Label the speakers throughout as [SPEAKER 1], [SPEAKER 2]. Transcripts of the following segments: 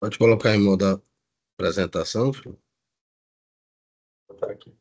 [SPEAKER 1] Pode colocar em modo apresentação, filho?
[SPEAKER 2] Tá aqui.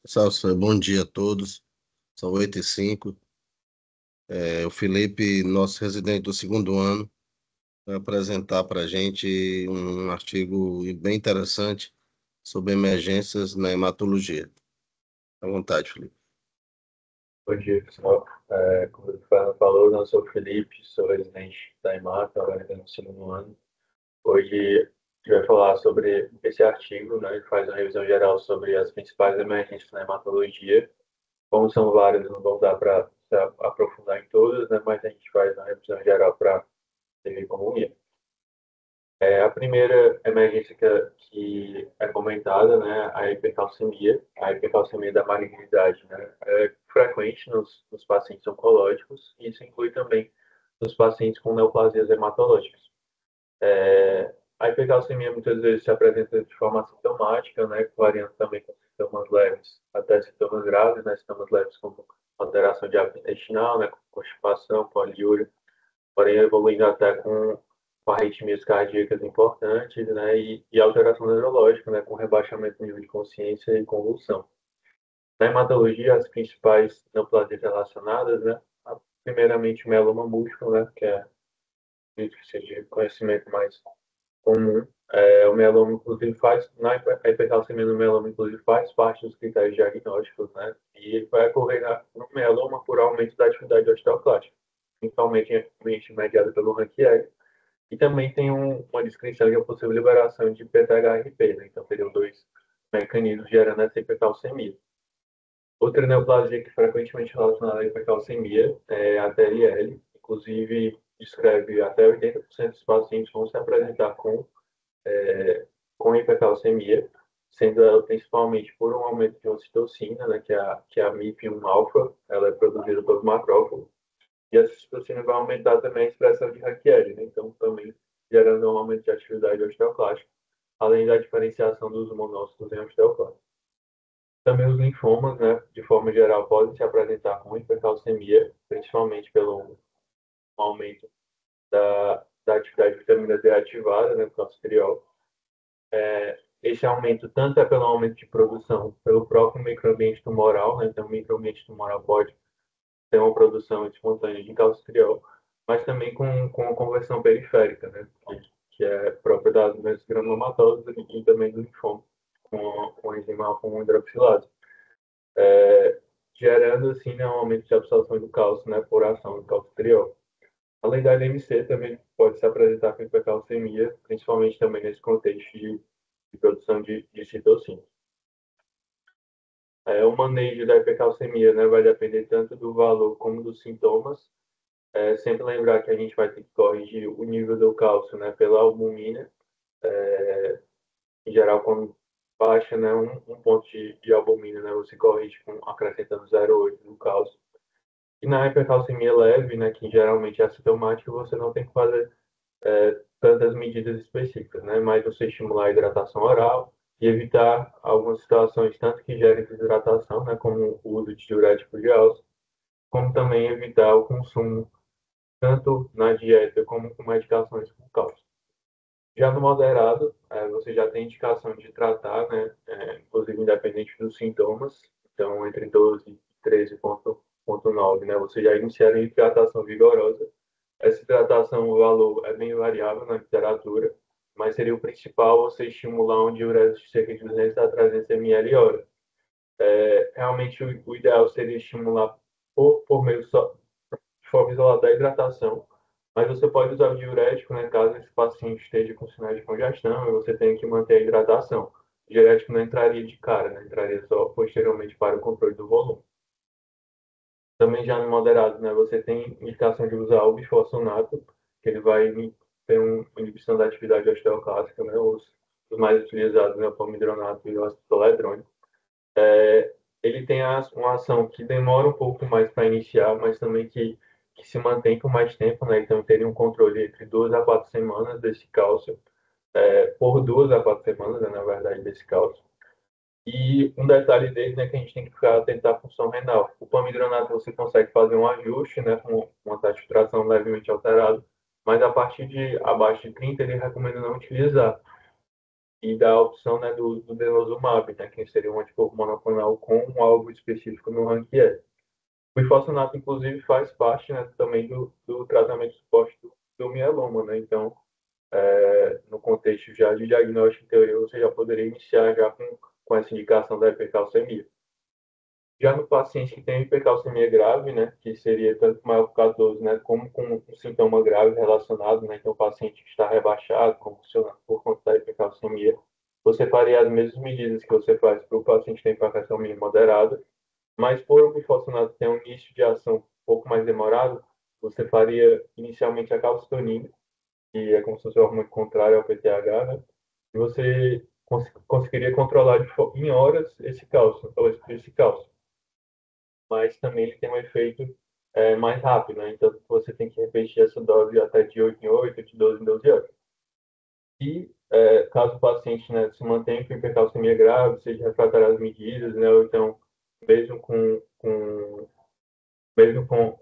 [SPEAKER 1] Pessoal, bom dia a todos. São 8h05. O Felipe, nosso residente do segundo ano, vai apresentar para a gente um artigo bem interessante sobre emergências na hematologia. À vontade, Felipe.
[SPEAKER 2] Bom dia, pessoal. Como o Fernando falou, eu sou o Felipe, sou residente da Hemata, agora no segundo ano. Hoje a gente vai falar sobre esse artigo, né, que faz uma revisão geral sobre as principais emergências na hematologia. Como são várias, não vão dar para aprofundar em todas, né, mas a gente faz uma revisão geral para ver como é. A primeira emergência que é comentada, né, a hipercalcemia da malignidade, né, é frequente nos pacientes oncológicos e isso inclui também nos pacientes com neoplasias hematológicas. A hipercalcemia muitas vezes se apresenta de forma sintomática, né, variando também com sintomas leves até sintomas graves, né, sintomas leves como alteração de hábito intestinal, né, como constipação, poliúria, porém evoluindo até com arritmias cardíacas importantes, né, e alteração neurológica, né, com rebaixamento do nível de consciência e convulsão. Na hematologia, as principais neoplasias relacionadas, né, primeiramente o mieloma múltiplo, né, que é de conhecimento mais comum. O mieloma, inclusive, na hipercalcemia no mieloma, inclusive, faz parte dos critérios diagnósticos, né, e ele vai ocorrer no mieloma por aumento da atividade osteoclástica, principalmente mediada pelo Ranchieri. E também tem uma descrição de uma possível liberação de PTHRP, né? Então, teriam dois mecanismos gerando essa hipercalcemia. Outra neoplasia que frequentemente relacionada à hipercalcemia é a TLL. Inclusive, descreve até 80% dos pacientes vão se apresentar com hipercalcemia, sendo ela principalmente por um aumento de uma citocina, né, que é a MIP-1-alfa, ela é produzida pelos macrófagos, e essa citocina vai aumentar também a expressão de Ranchieri, né? Então, também gerando um aumento de atividade osteoclástica, além da diferenciação dos monócitos em osteoclásticos. Também os linfomas, né, de forma geral, podem se apresentar com hipercalcemia, principalmente pelo aumento da atividade de vitamina D ativada, né, com calcitriol. Esse aumento tanto é pelo aumento de produção pelo próprio microambiente tumoral, né? Então o microambiente tumoral pode ter uma produção espontânea de calcitriol, mas também com a conversão periférica, né? Que é própria das doenças granulomatosas e também do linfoma, com a enzima alfa-1 hidroxilase, gerando assim, né, um aumento de absorção do cálcio, né, por ação do calcitriol. Além da LMC, também pode se apresentar com hipercalcemia, principalmente também nesse contexto de produção de citocina. O manejo da hipercalcemia, né, vai depender tanto do valor como dos sintomas. Sempre lembrar que a gente vai ter que corrigir o nível do cálcio, né, pela albumina. Em geral, quando baixa, né, um ponto de albumina, né, você corrige acrescentando 0,8 no cálcio. E na hipercalcemia leve, né, que geralmente é assintomática, você não tem que fazer tantas medidas específicas, né, mas você estimular a hidratação oral e evitar algumas situações tanto que gerem desidratação, né, como o uso de diurético de álcool, como também evitar o consumo tanto na dieta como com medicações com cálcio. Já no moderado, você já tem indicação de tratar, né, inclusive independente dos sintomas, então entre 12 e 13,9, né, você já iniciaria hidratação vigorosa. Essa hidratação, o valor é bem variável na literatura, mas seria o principal você estimular um diurético de cerca de 200 a 300 ml hora. Realmente, o ideal seria estimular por meio só, de forma isolada da hidratação, mas você pode usar o diurético, né, caso esse paciente esteja com sinais de congestão e você tenha que manter a hidratação. O diurético não entraria de cara, né, entraria só posteriormente para o controle do volume. Também já no moderado, né, você tem indicação de usar o bifosfonato, que ele vai ter uma inibição da atividade osteoclássica, né, os mais utilizados, né, o palmidronato e o ácido zoledrônico. Ele tem uma ação que demora um pouco mais para iniciar, mas também que se mantém por mais tempo, né? Então, teria um controle entre 2 a 4 semanas desse cálcio, por 2 a 4 semanas, né, na verdade, desse cálcio. E um detalhe dele, né, que a gente tem que ficar atento à função renal. O palmidronato você consegue fazer um ajuste, né, com uma taxa de filtração levemente alterada, mas a partir de abaixo de 30 ele recomenda não utilizar. E da opção, né, do denosumab, né, que seria um anticorpo monoclonal com algo específico no RANQL. O ifosfonato, inclusive, faz parte, né, também do tratamento de suporte do mieloma, né? Então, no contexto já de diagnóstico em teoria, você já poderia iniciar já com essa indicação da hipercalcemia. Já no paciente que tem hipercalcemia grave, né, que seria tanto maior por 14, né, como com um sintoma grave relacionado, né, então o paciente que está rebaixado, convulsionado por conta da hipercalcemia, você faria as mesmas medidas que você faz para o paciente que tem hipercalcemia moderada, mas por o bifosfonato ter um início de ação um pouco mais demorado, você faria inicialmente a calcitonina, que é como se fosse o hormônio contrário ao PTH, né, e você conseguiria controlar em horas esse cálcio, mas também ele tem um efeito mais rápido, né? Então você tem que repetir essa dose até de 8 em 8, de 12 em 12 horas. E caso o paciente, né, se mantenha com hipercalcemia grave, seja refratário às medidas, né, ou então mesmo com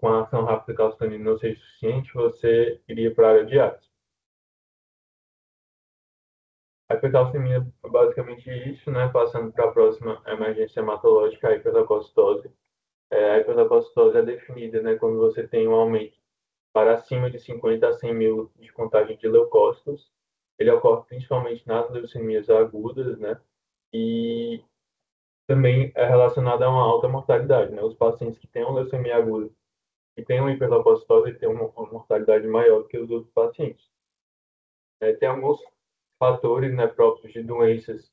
[SPEAKER 2] a ação rápida da calcitonina não seja suficiente, você iria para a área de ácido. A hipercalcemia é basicamente isso, né? Passando para a próxima emergência hematológica, a hiperleucocitose. A hiperleucocitose é definida, né, quando você tem um aumento para acima de 50 a 100 mil de contagem de leucócitos. Ele ocorre principalmente nas leucemias agudas, né? E também é relacionado a uma alta mortalidade, né? Os pacientes que têm uma leucemia aguda e têm uma hiperleucocitose têm uma mortalidade maior do que os outros pacientes. Tem alguns fatores, né, próprios de doenças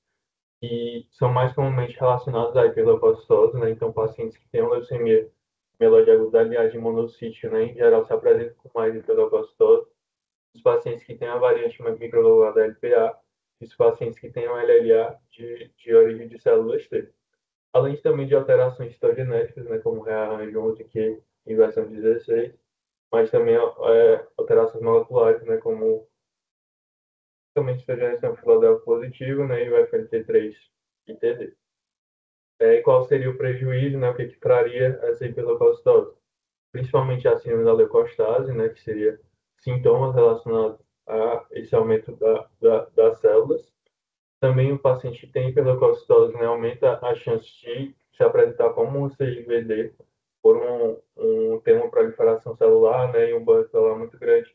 [SPEAKER 2] que são mais comumente relacionados à hiperleucocitose, né? Então, pacientes que têm uma leucemia mieloide aguda da linhagem monossítica, né, em geral se apresentam com mais hiperleucocitose. Os pacientes que têm a variante microglobulada da LPA e os pacientes que têm um LLA de origem de células T. Além também de alterações citogenéticas, né, como rearranjo 11q em versão 16, mas também alterações moleculares, né, como também citogenética filadélfica positiva, né, e o FLT3 e TD. E qual seria o prejuízo, né, o que traria essa hiperleucocitose? Principalmente a síndrome da leucostase, né, que seria sintomas relacionados a esse aumento das células. Também o paciente que tem hiperleucocitose, né, aumenta a chance de se apresentar como um CIVD por ter uma proliferação celular, né, e um banco celular muito grande.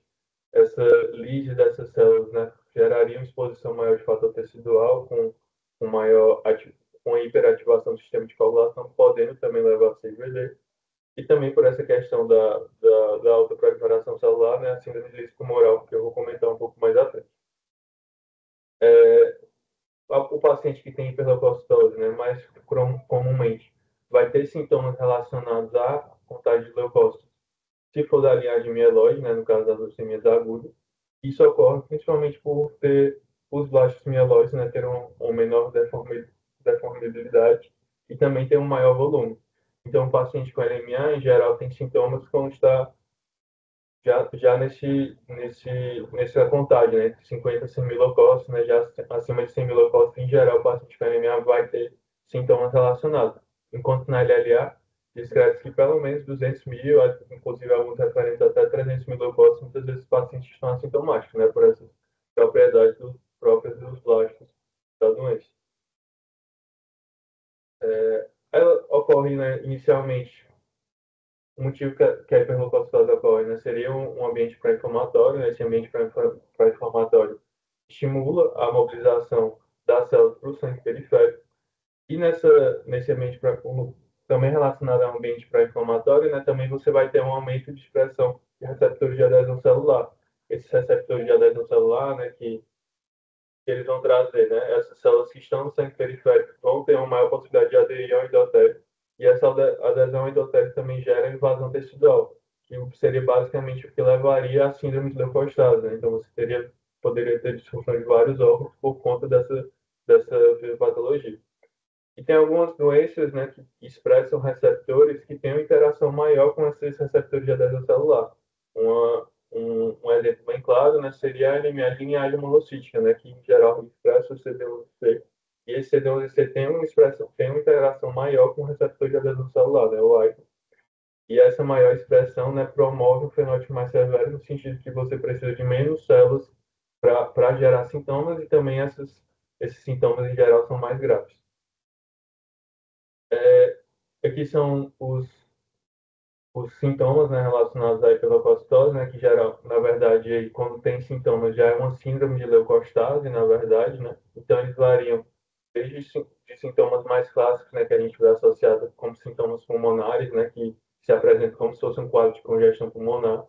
[SPEAKER 2] Essa lise dessas células, né, geraria uma exposição maior de fator tecidual com maior com hiperativação do sistema de coagulação, podendo também levar a CIVD. E também por essa questão da alta proliferação celular, né, a síndrome de risco tumoral, que eu vou comentar um pouco mais à frente. O paciente que tem hiperleucocitose, né, mais comumente, vai ter sintomas relacionados à contagem de leucócitos. Se for da linhagem mieloide, né, no caso das leucemias agudas, isso ocorre principalmente por ter os blastos mieloides, né, ter uma menor deformabilidade e também ter um maior volume. Então, o paciente com LMA, em geral, tem sintomas quando está já nessa contagem, né, entre 50 e 100 mil leucócitos, né, já acima de 100 mil leucócitos, em geral, o paciente com anemia vai ter sintomas relacionados. Enquanto na LLA, descreve que pelo menos 200 mil, inclusive alguns referentes até 300 mil leucócitos, muitas vezes os pacientes estão assintomáticos, né, por essas propriedades próprias dos blastos da doença. Ela ocorre, né, inicialmente, o motivo que a hiperleucocitose ocorre, né, seria um ambiente pré-inflamatório, né, esse ambiente pré-inflamatório estimula a mobilização das células para o sangue periférico, e nesse ambiente também relacionado ao ambiente pré-inflamatório, né, também você vai ter um aumento de expressão de receptores de adesão celular. Esses receptores de adesão celular, né, que eles vão trazer, né? Essas células que estão no sangue periférico vão ter uma maior possibilidade de aderir ao endotélio, e essa adesão ao endotélio também gera invasão tecidual, que seria basicamente o que levaria à síndrome de leucostase, né? Então você poderia ter disfunção de vários órgãos por conta dessa patologia. E tem algumas doenças, né, que expressam receptores que têm uma interação maior com esses receptores de adesão celular. Um exemplo bem claro, né, seria a anemia de linhagem monocítica, né, que em geral expressa o CD11C. E esse CD11C tem uma interação maior com o receptor de adesão celular, né, o AICA. E essa maior expressão, né, promove um fenótipo mais severo, no sentido que você precisa de menos células para gerar sintomas, e também esses sintomas em geral são mais graves. Aqui são os sintomas, né, relacionados à hiperleucocitose, né, que geral, na verdade, aí, quando tem sintomas já é uma síndrome de leucostase, na verdade, né? Então eles variam desde de sintomas mais clássicos, né, que a gente vê associado como sintomas pulmonares, né, que se apresentam como se fosse um quadro de congestão pulmonar.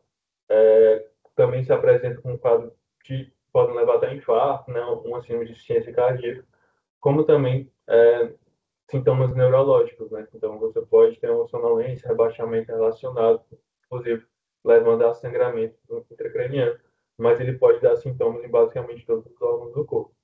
[SPEAKER 2] Também se apresenta com um quadro que pode levar até infarto, né, uma síndrome de insuficiência cardíaca, como também sintomas neurológicos, né? Então, você pode ter uma sonolência, rebaixamento relacionado, inclusive levando a sangramento intracraniano, mas ele pode dar sintomas em basicamente todos os órgãos do corpo.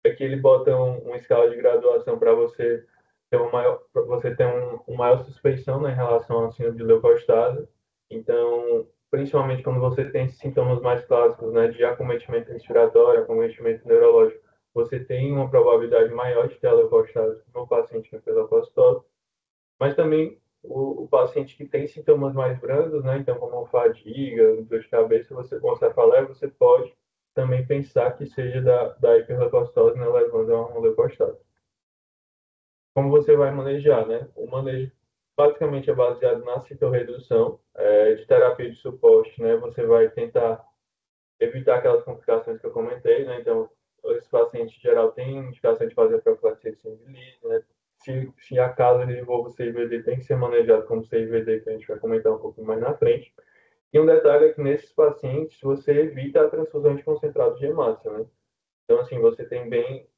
[SPEAKER 2] Aqui ele bota uma escala de graduação para você ter uma maior suspeição, né, em relação à síndrome de leucostase. Então, principalmente quando você tem sintomas mais clássicos, né, de acometimento respiratório, acometimento neurológico, você tem uma probabilidade maior de ter leucostase no paciente que fez leucocitose, mas também o paciente que tem sintomas mais brandos, né, então como fadiga, dor de cabeça, com cefaleia, você pode também pensar que seja da hiperleucocitose, né, levando a uma leucostase. Como você vai manejar, né? O manejo basicamente é baseado na citorredução, de terapia de suporte, né? Você vai tentar evitar aquelas complicações que eu comentei, né? Então, esse paciente em geral tem indicação de fazer profilaxia de síndrome, né? Se a caso ele envolva o CIVD, tem que ser manejado como CIVD, que a gente vai comentar um pouco mais na frente. E um detalhe é que nesses pacientes você evita a transfusão de concentrado de hemácia, né? Então, assim, você tem bem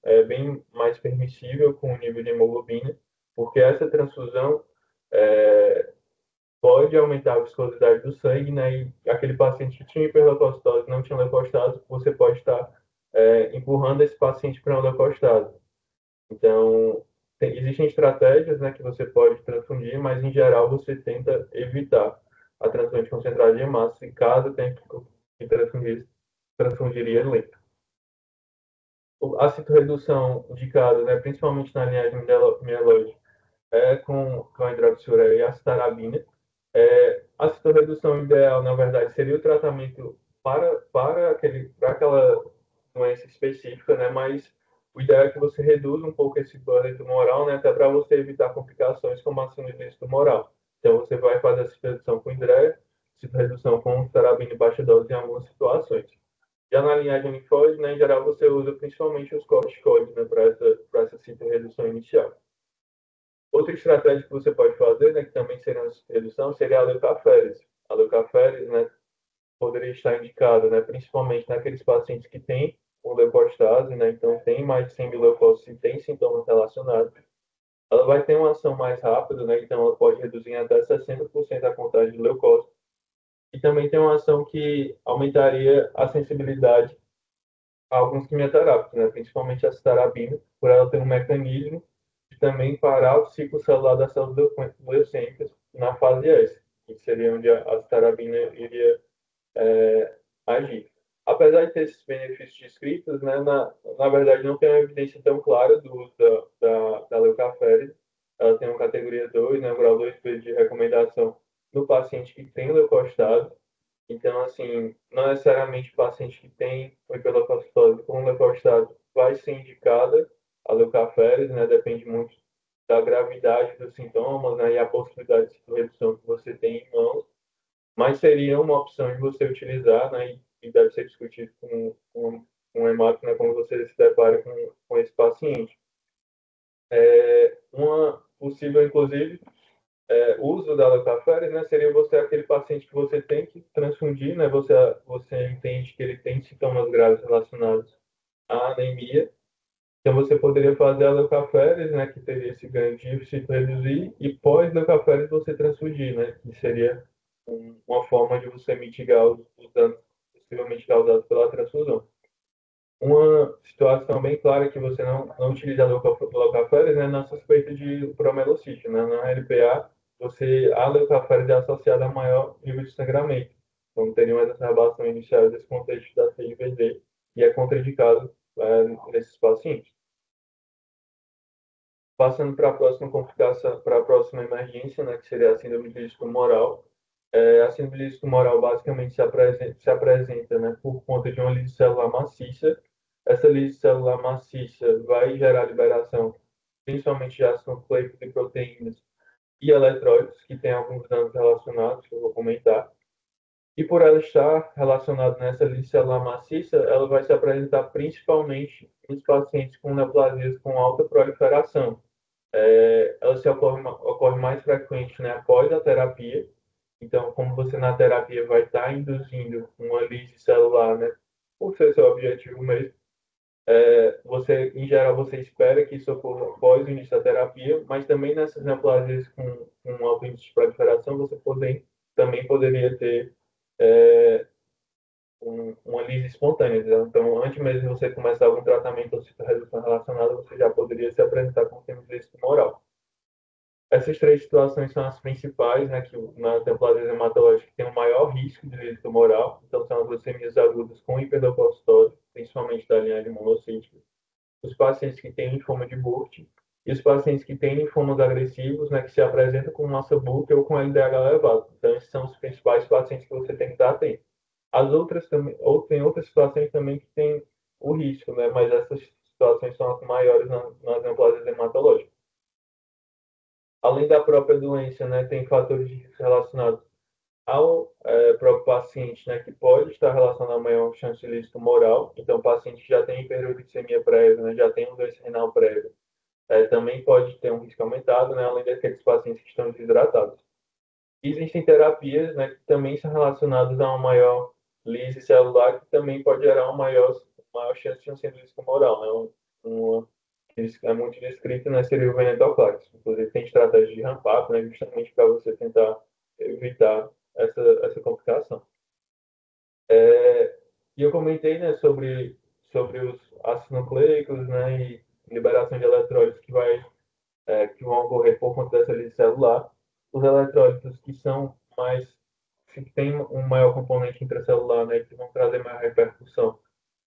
[SPEAKER 2] mais permissível com o nível de hemoglobina, porque essa transfusão é, pode aumentar a viscosidade do sangue, né? E aquele paciente que tinha hiperleucocitose não tinha leucostase, você pode estar empurrando esse paciente para uma leucostase. Então, existem estratégias, né, que você pode transfundir, mas em geral você tenta evitar a transfusão de concentrado de hemácia, e caso tenha que transfundir, transfundiria lento. A citorredução indicada, né, principalmente na linhagem mieloide, com a hidroxyureia e a citarabina. A citorredução ideal, na verdade, seria o tratamento para aquela doença específica, né? Mas o ideal é que você reduza um pouco esse burden tumoral, né? Até para você evitar complicações como a síndrome tumoral. Então, você vai fazer a citorredução com hidreia, citorredução com citarabina em baixa dose em algumas situações. Já na linhagem linfóide, né, em geral, você usa principalmente os corticoides, né, para essa citorredução inicial. Outra estratégia que você pode fazer, né, que também seria uma redução, seria a leucaférese. A leucaférese, né, poderia estar indicada, né, principalmente naqueles pacientes que têm o leucostase, né, então tem mais de 100 mil leucócitos e tem sintomas relacionados. Ela vai ter uma ação mais rápida, né, então ela pode reduzir em até 60% a contagem de leucócitos. E também tem uma ação que aumentaria a sensibilidade a alguns quimioterápicos, né, principalmente a citarabina, por ela ter um mecanismo de também parar o ciclo celular das células leucêmicas na fase S, que seria onde a citarabina iria agir. Apesar de ter esses benefícios descritos, né, na verdade não tem uma evidência tão clara do uso da leucaférese. Ela tem uma categoria 2, né, um grau 2 de recomendação no paciente que tem leucostase, Então, assim, não necessariamente o paciente que tem hiperleucocitose com leucocitase vai ser indicada a leucoferese, né? Depende muito da gravidade dos sintomas, né? E a possibilidade de redução que você tem em mãos, mas seria uma opção de você utilizar, né? E deve ser discutido com o hemático, né? Quando você se depara com esse paciente. Uma possível, inclusive, uso da leucoferese, né, seria você aquele paciente que você tem que transfundir, né, você entende que ele tem sintomas graves relacionados à anemia, então você poderia fazer a leucoferese, né, que teria esse ganho de díficil reduzir, e pós-leucoferese você transfundir, né, que seria uma forma de você mitigar os danos possivelmente causados pela transfusão. Uma situação bem clara que você não utiliza leucoferese, né, na suspeita de promelocite, né, na LPA, a leucoferese é associada a maior nível de sangramento. Então, teria uma exacerbação inicial desse contexto da CIVD e é contraindicado nesses pacientes. Passando para a próxima complicação, para a próxima emergência, né, que seria a síndrome de risco tumoral. A síndrome de risco tumoral basicamente se apresenta, né, por conta de uma lise celular maciça. Essa lise celular maciça vai gerar liberação, principalmente de ácido nucleico de proteínas e eletrólitos, que tem alguns danos relacionados, que eu vou comentar. E por ela estar relacionada nessa lise celular maciça, ela vai se apresentar principalmente nos pacientes com neoplasias com alta proliferação. Ela ocorre mais frequente, né, após a terapia. Então, como você na terapia vai estar induzindo uma lise celular, né, por ser seu objetivo mesmo, em geral, você espera que isso ocorra após o início da terapia, mas também nessas neoplasias com alto índice de proliferação, também poderia ter é, uma lise espontânea. Então, antes mesmo de você começar algum tratamento ou redução relacionada, você já poderia se apresentar com síndrome de risco tumoral. Essas três situações são as principais, né, que na templarias hematológica tem o maior risco de êxito tumoral. Então, são as leucemias agudas com hiperleucocitose, principalmente da linhagem monocítica, os pacientes que têm linfoma de Burkitt e os pacientes que têm linfomas agressivos, né, que se apresentam com massa Burkitt ou com LDH elevado. Então, esses são os principais pacientes que você tem que estar atento. As outras também, ou tem outras situações também que têm o risco, né, mas essas situações são as maiores nas neoplasias hematológicas. Além da própria doença, né, tem fatores de risco relacionados ao próprio paciente, né, que pode estar relacionado a maior chance de ilícito tumoral. Então, o paciente que já tem hiperuricemia prévia, né, já tem uma doença renal prévia, também pode ter um risco aumentado, né, além daqueles pacientes que estão desidratados. Existem terapias, né, que também são relacionadas a uma maior lise celular, que também pode gerar maior chance de um ilícito tumoral, né, uma isso é muito descrito, né, seria o venetoclax. Inclusive, tem estratégia de ramp-up, né, justamente para você tentar evitar essa complicação. E eu comentei, né, sobre os ácidos nucleicos, né, e liberação de eletrólitos que vão ocorrer por conta dessa lise celular. Os eletrólitos que têm um maior componente intracelular, né, que vão trazer maior repercussão,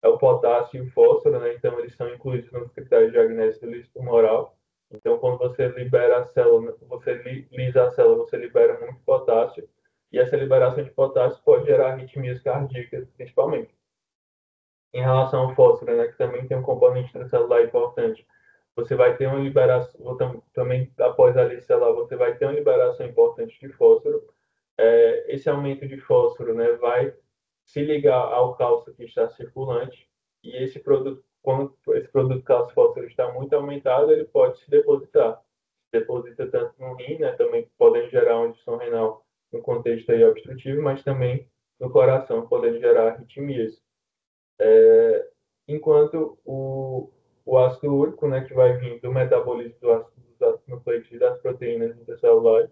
[SPEAKER 2] é o potássio e o fósforo, né? Então, eles são incluídos nos critérios diagnósticos do ilícito tumoral. Então, quando você libera a célula, você lisa a célula, você libera muito potássio, e essa liberação de potássio pode gerar arritmias cardíacas, principalmente. Em relação ao fósforo, né, que também tem um componente intracelular importante, você vai ter uma liberação, também após a lise celular, você vai ter uma liberação importante de fósforo. Esse aumento de fósforo, né, vai se ligar ao cálcio que está circulante, e esse produto, quando esse produto cálcio fósforo está muito aumentado, ele pode se depositar. Se deposita tanto no rim, né, também podendo gerar uma disfunção renal no contexto aí obstrutivo, mas também no coração, podendo gerar arritmias. Enquanto o ácido úrico, né, que vai vir do metabolismo dos ácidos nucleicos e das proteínas intercelulares,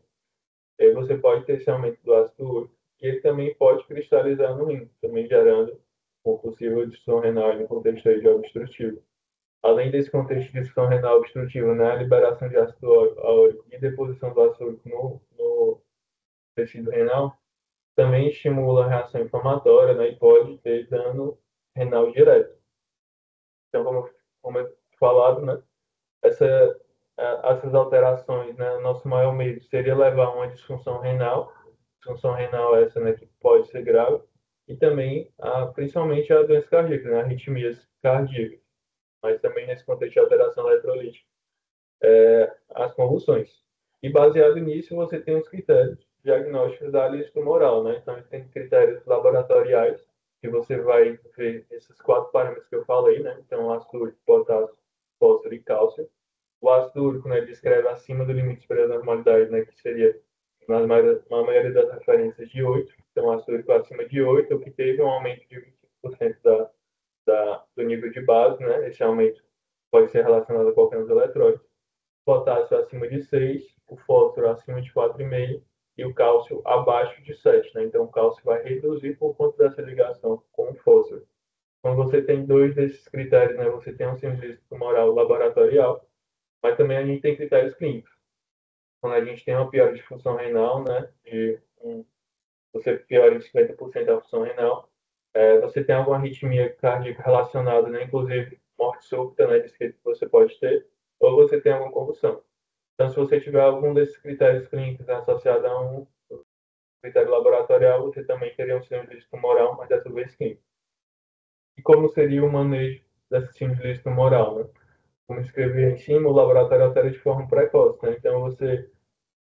[SPEAKER 2] você pode ter esse aumento do ácido úrico, que ele também pode cristalizar no rim, também gerando uma possível disfunção renal no contexto aí de obstrutivo. Além desse contexto de disfunção renal obstrutiva, né, a liberação de ácido úrico e deposição do ácido úrico no tecido renal também estimula a reação inflamatória, né, e pode ter dano renal direto. Então, como é falado, né, essa, essas alterações, né, nosso maior medo seria levar a uma disfunção renal, disfunção renal essa, né, que pode ser grave, e também, principalmente, a doença cardíaca, né, arritmias cardíacas, mas também nesse contexto de alteração eletrolítica, as convulsões. E baseado nisso, você tem os critérios diagnósticos da lista tumoral, né? Então, tem critérios laboratoriais, que você vai ver esses 4 parâmetros que eu falei, né? Então, ácido úrico, potássio, fósforo e cálcio. O ácido úrico, né, ele descreve acima do limite superior da normalidade, né, que seria, na maioria das referências, de 8. Então, ácido úrico acima de 8, o que teve um aumento de 25% do nível de base, né? Esse aumento pode ser relacionado a qualquer um dos eletrólitos. Potássio acima de 6, o fósforo acima de 4,5 e o cálcio abaixo de 7, né? Então, o cálcio vai reduzir por conta dessa ligação com o fósforo. Quando você tem dois desses critérios, né, você tem um síndrome tumoral laboratorial, mas também a gente tem critérios clínicos. Quando a gente tem uma piora de função renal, né, você piora em 50% a função renal, você tem alguma arritmia cardíaca relacionada, né, inclusive morte súbita, né, que você pode ter, ou você tem alguma convulsão. Então, se você tiver algum desses critérios clínicos associado a um critério laboratorial, você também teria um síndrome tumoral, mas dessa vez clínico. E como seria o manejo dessa síndrome tumoral, né? Como escrevi em cima, o laboratório altera de forma precoce, né? Então,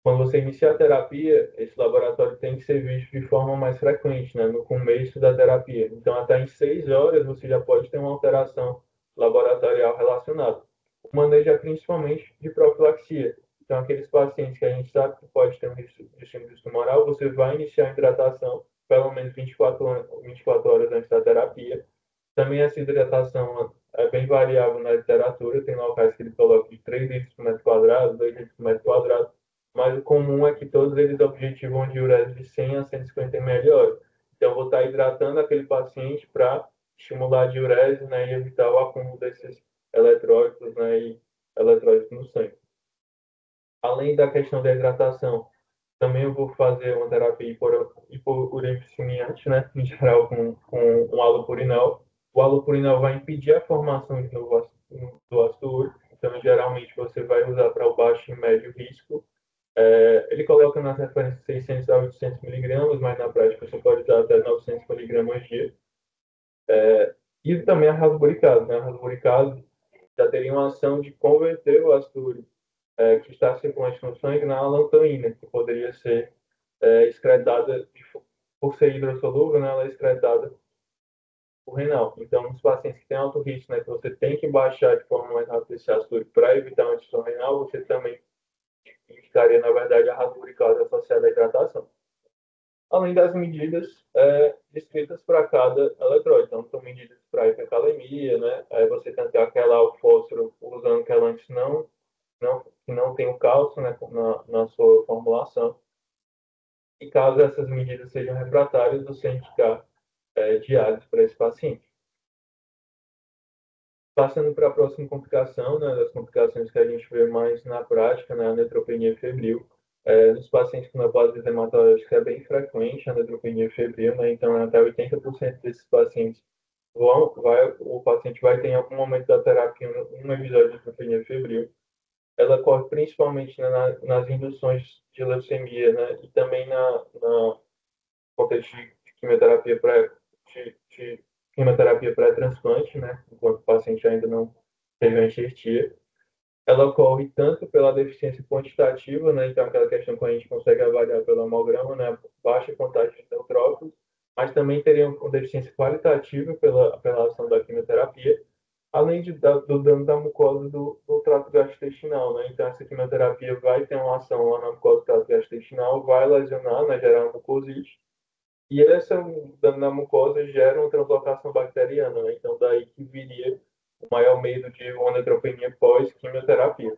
[SPEAKER 2] quando você inicia a terapia, esse laboratório tem que ser visto de forma mais frequente, né? No começo da terapia. Então, até em 6 horas, você já pode ter uma alteração laboratorial relacionada. O manejo é principalmente de profilaxia. Então, aqueles pacientes que a gente sabe que pode ter um risco de síndrome tumoral, você vai iniciar a hidratação pelo menos 24 horas antes da terapia. Também essa hidratação é bem variável na literatura, tem locais que ele coloca de 3 litros por metro quadrado, 2 litros por metro quadrado, mas o comum é que todos eles objetivam diurese de 100 a 150 ml hora. Então, eu vou estar hidratando aquele paciente para estimular a diurese, né, e evitar o acúmulo desses eletrólitos, né, e eletrólitos no sangue. Além da questão da hidratação, também eu vou fazer uma terapia hipouricemiante, né, em geral com um halopurinol. O halopurinol vai impedir a formação de novo do ácido úrico, então geralmente você vai usar para o baixo e médio risco. Ele coloca nas referências 600 a 800 miligramas, mas na prática você pode usar até 900 miligramas dia. E também a rasburicase, né? A rasburicase já teria uma ação de converter o ácido úrico que está circulante no sangue na lantoína, que poderia ser excretada, por ser hidrossolúvel, né, ela é excretada por renal. Então, nos pacientes que têm alto risco, né, que você tem que baixar de forma mais rápida esse ácido úrico para evitar uma disfunção renal, você também indicaria, na verdade, a rasburicose associada à hidratação. Além das medidas descritas para cada eletrólito. Então, são medidas para hipercalemia, né? Aí você tem aquela o fósforo usando quelantes que não tem o cálcio, né, na sua formulação. E caso essas medidas sejam refratárias, você indicar diálise para esse paciente. Passando para a próxima complicação, né, das complicações que a gente vê mais na prática, né, a neutropenia febril. Nos pacientes com neoplasia hematológica é bem frequente a neutropenia febril, né, então até 80% desses pacientes o paciente vai ter em algum momento da terapia um episódio de neutropenia febril. Ela ocorre principalmente, né, nas induções de leucemia, né, e também na contexto de quimioterapia de quimioterapia pré-transplante, né, enquanto o paciente ainda não teve a enxertia. Ela ocorre tanto pela deficiência quantitativa, né, então aquela questão que a gente consegue avaliar pelo hemograma, né, baixa contagem de neutrófilos, mas também teria uma deficiência qualitativa pela ação da quimioterapia, além do dano da mucosa do trato gastrointestinal, né? Então, essa quimioterapia vai ter uma ação lá na mucosa do trato gastrointestinal, vai lesionar, né, gerar uma mucosite, e essa dano na mucosa gera uma translocação bacteriana, né? Então, daí que viria o maior medo de uma neutropenia pós-quimioterapia.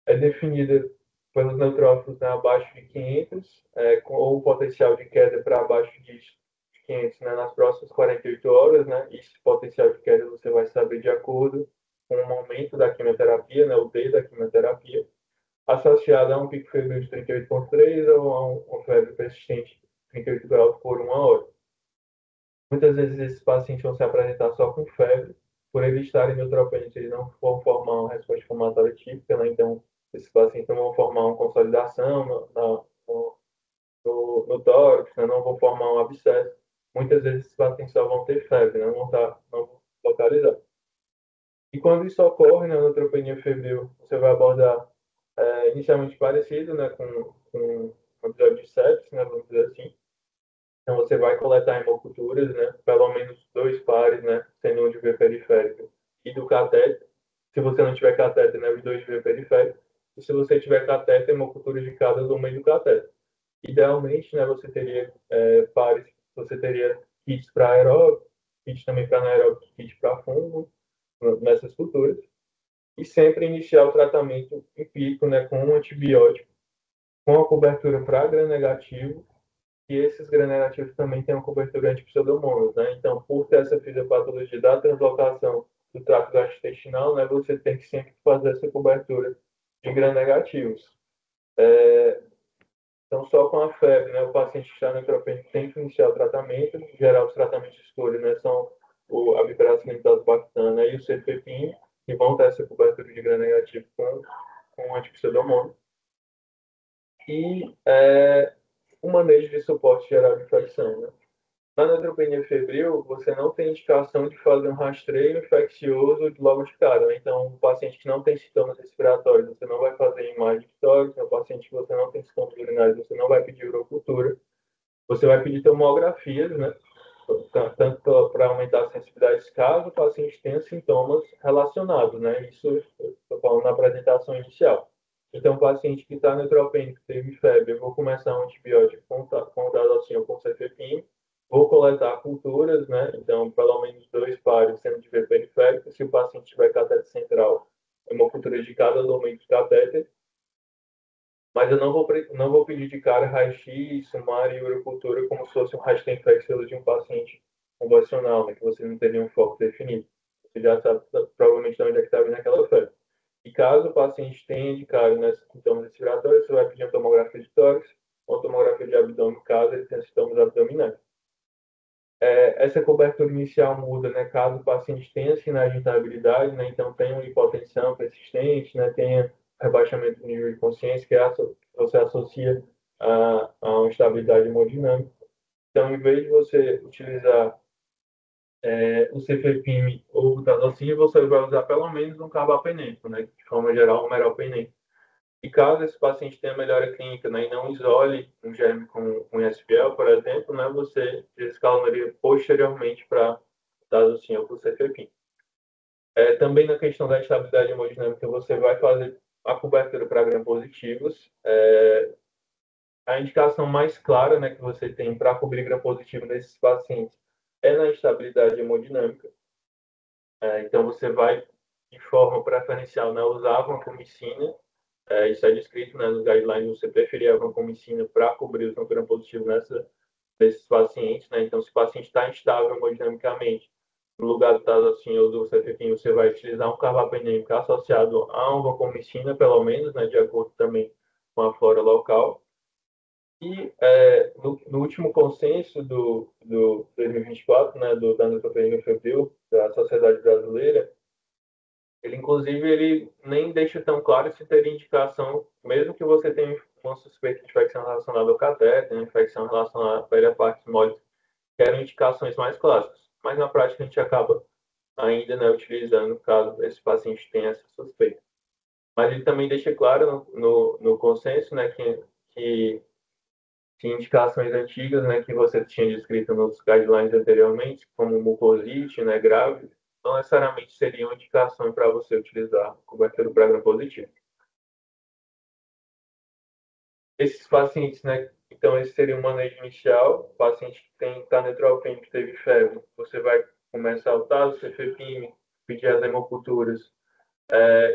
[SPEAKER 2] É definida pelos neutrófilos, né, abaixo de 500, ou potencial de queda para abaixo de 500, né, nas próximas 48 horas, né? Esse potencial de queda você vai saber de acordo com o momento da quimioterapia, né, o D da quimioterapia, associado a um pico febril de 38,3 ou a uma febre persistente de 38 graus por 1 hora. Muitas vezes esses pacientes vão se apresentar só com febre, por eles estarem neutropênicos, eles não vão formar uma resposta inflamatória típica, né? Então, esses pacientes não vão formar uma consolidação no tórax, né? Não vão formar um abscesso. Muitas vezes esses pacientes só vão ter febre, né? Não vão localizar. E quando isso ocorre, né, na neutropenia febril, você vai abordar inicialmente parecido, né, com um episódio de sepsis, né, vamos dizer assim. Então, você vai coletar hemoculturas, né, pelo menos 2 pares, né, sendo um de via periférica e do catéter. Se você não tiver catéter, né, os 2 de via periférica. E se você tiver catéter, hemocultura de cada lumen do catéter. Idealmente, né, você teria pares, você teria kits para aeróbico, kits também para anaeróbico, kits para fungo, nessas culturas. E sempre iniciar o tratamento empírico, né, com um antibiótico, com a cobertura para gram-negativo, e esses gram-negativos também têm uma cobertura anti-pseudomonas, né? Então, por ter essa fisiopatologia da translocação do trato gastrointestinal, né, você tem que sempre fazer essa cobertura de gram-negativos. Então, só com a febre, né, o paciente que está neutropênico tem que iniciar o tratamento. Em geral, os tratamentos de escolha, né, são a piperacilina-tazobactam e o cefepime, que vão ter essa cobertura de gram-negativo com antipseudomonas. E o manejo de suporte geral de infecção, né? Na neutropenia febril, você não tem indicação de fazer um rastreio infeccioso logo de cara, né? Então, o paciente que não tem sintomas respiratórios, você não vai fazer imagem de tórax. O paciente que você não tem sintomas urinários, você não vai pedir urocultura. Você vai pedir tomografias, né? Tanto para aumentar a sensibilidade, caso o paciente tenha sintomas relacionados, né? Isso eu estou falando na apresentação inicial. Então, o paciente que está neutropênico, teve febre, eu vou começar um antibiótico com tadalafila ou com cefepime, vou coletar culturas, né? Então, pelo menos 2 pares sendo de via periférica. Se o paciente tiver catéter central, é uma cultura de cada lumen do catéter. Mas eu não vou pedir de cara raio-x, sumário e urocultura como se fosse um rastro infeccioso de um paciente convencional, né, que você não teria um foco definido. Você já sabe provavelmente de onde é que está vindo aquela febre. E caso o paciente tenha de cara, né, sintomas respiratórios, você vai pedir uma tomografia de tórax ou uma tomografia de abdômen, caso ele tenha sintomas abdominais. Essa cobertura inicial muda, né, caso o paciente tenha sinais de instabilidade, né, então tenha uma hipotensão persistente, né, tenha rebaixamento do nível de consciência, você associa a uma instabilidade hemodinâmica. Então, em vez de você utilizar o cefepime ou o tadalafila, você vai usar pelo menos um carbapenêmico, né, de forma geral, um meropenêmico. E caso esse paciente tenha melhora clínica, né, e não isole um germe com ISBL, por exemplo, né, você escalonaria posteriormente para tadalafila ou para o cefepime. Também na questão da estabilidade hemodinâmica, você vai fazer a cobertura para gram-positivos. A indicação mais clara, né, que você tem para cobrir gram-positivo nesses pacientes é na estabilidade hemodinâmica. Então, você vai, de forma preferencial, né, usar vancomicina. Isso é descrito, né, nos guidelines. Você preferia a vancomicina para cobrir os gram-positivos nesses pacientes, né? Então, se o paciente está instável hemodinamicamente, no lugar do tazocin ou do cefepime, você vai utilizar um carbapenêmico associado a uma vancomicina, pelo menos, né, de acordo também com a flora local. E no último consenso do 2024, né, da neutropenia febril da Sociedade Brasileira, ele, inclusive, ele nem deixa tão claro se teria indicação, mesmo que você tenha uma suspeita de infecção relacionada ao catéter, né, infecção relacionada à periaparte mole, que eram indicações mais clássicas. Mas, na prática, a gente acaba ainda, né, utilizando caso esse paciente tenha essa suspeita. Mas ele também deixa claro no consenso, né, que indicações antigas, né, que você tinha descrito nos guidelines anteriormente, como mucosite, né, grave, não necessariamente seriam indicações para você utilizar cobertura para gram-positivo. Esses pacientes, né, então esse seria o manejo inicial. O paciente que está neutropênico, que teve febre, você vai começar o taso, cefepime, pedir as hemoculturas.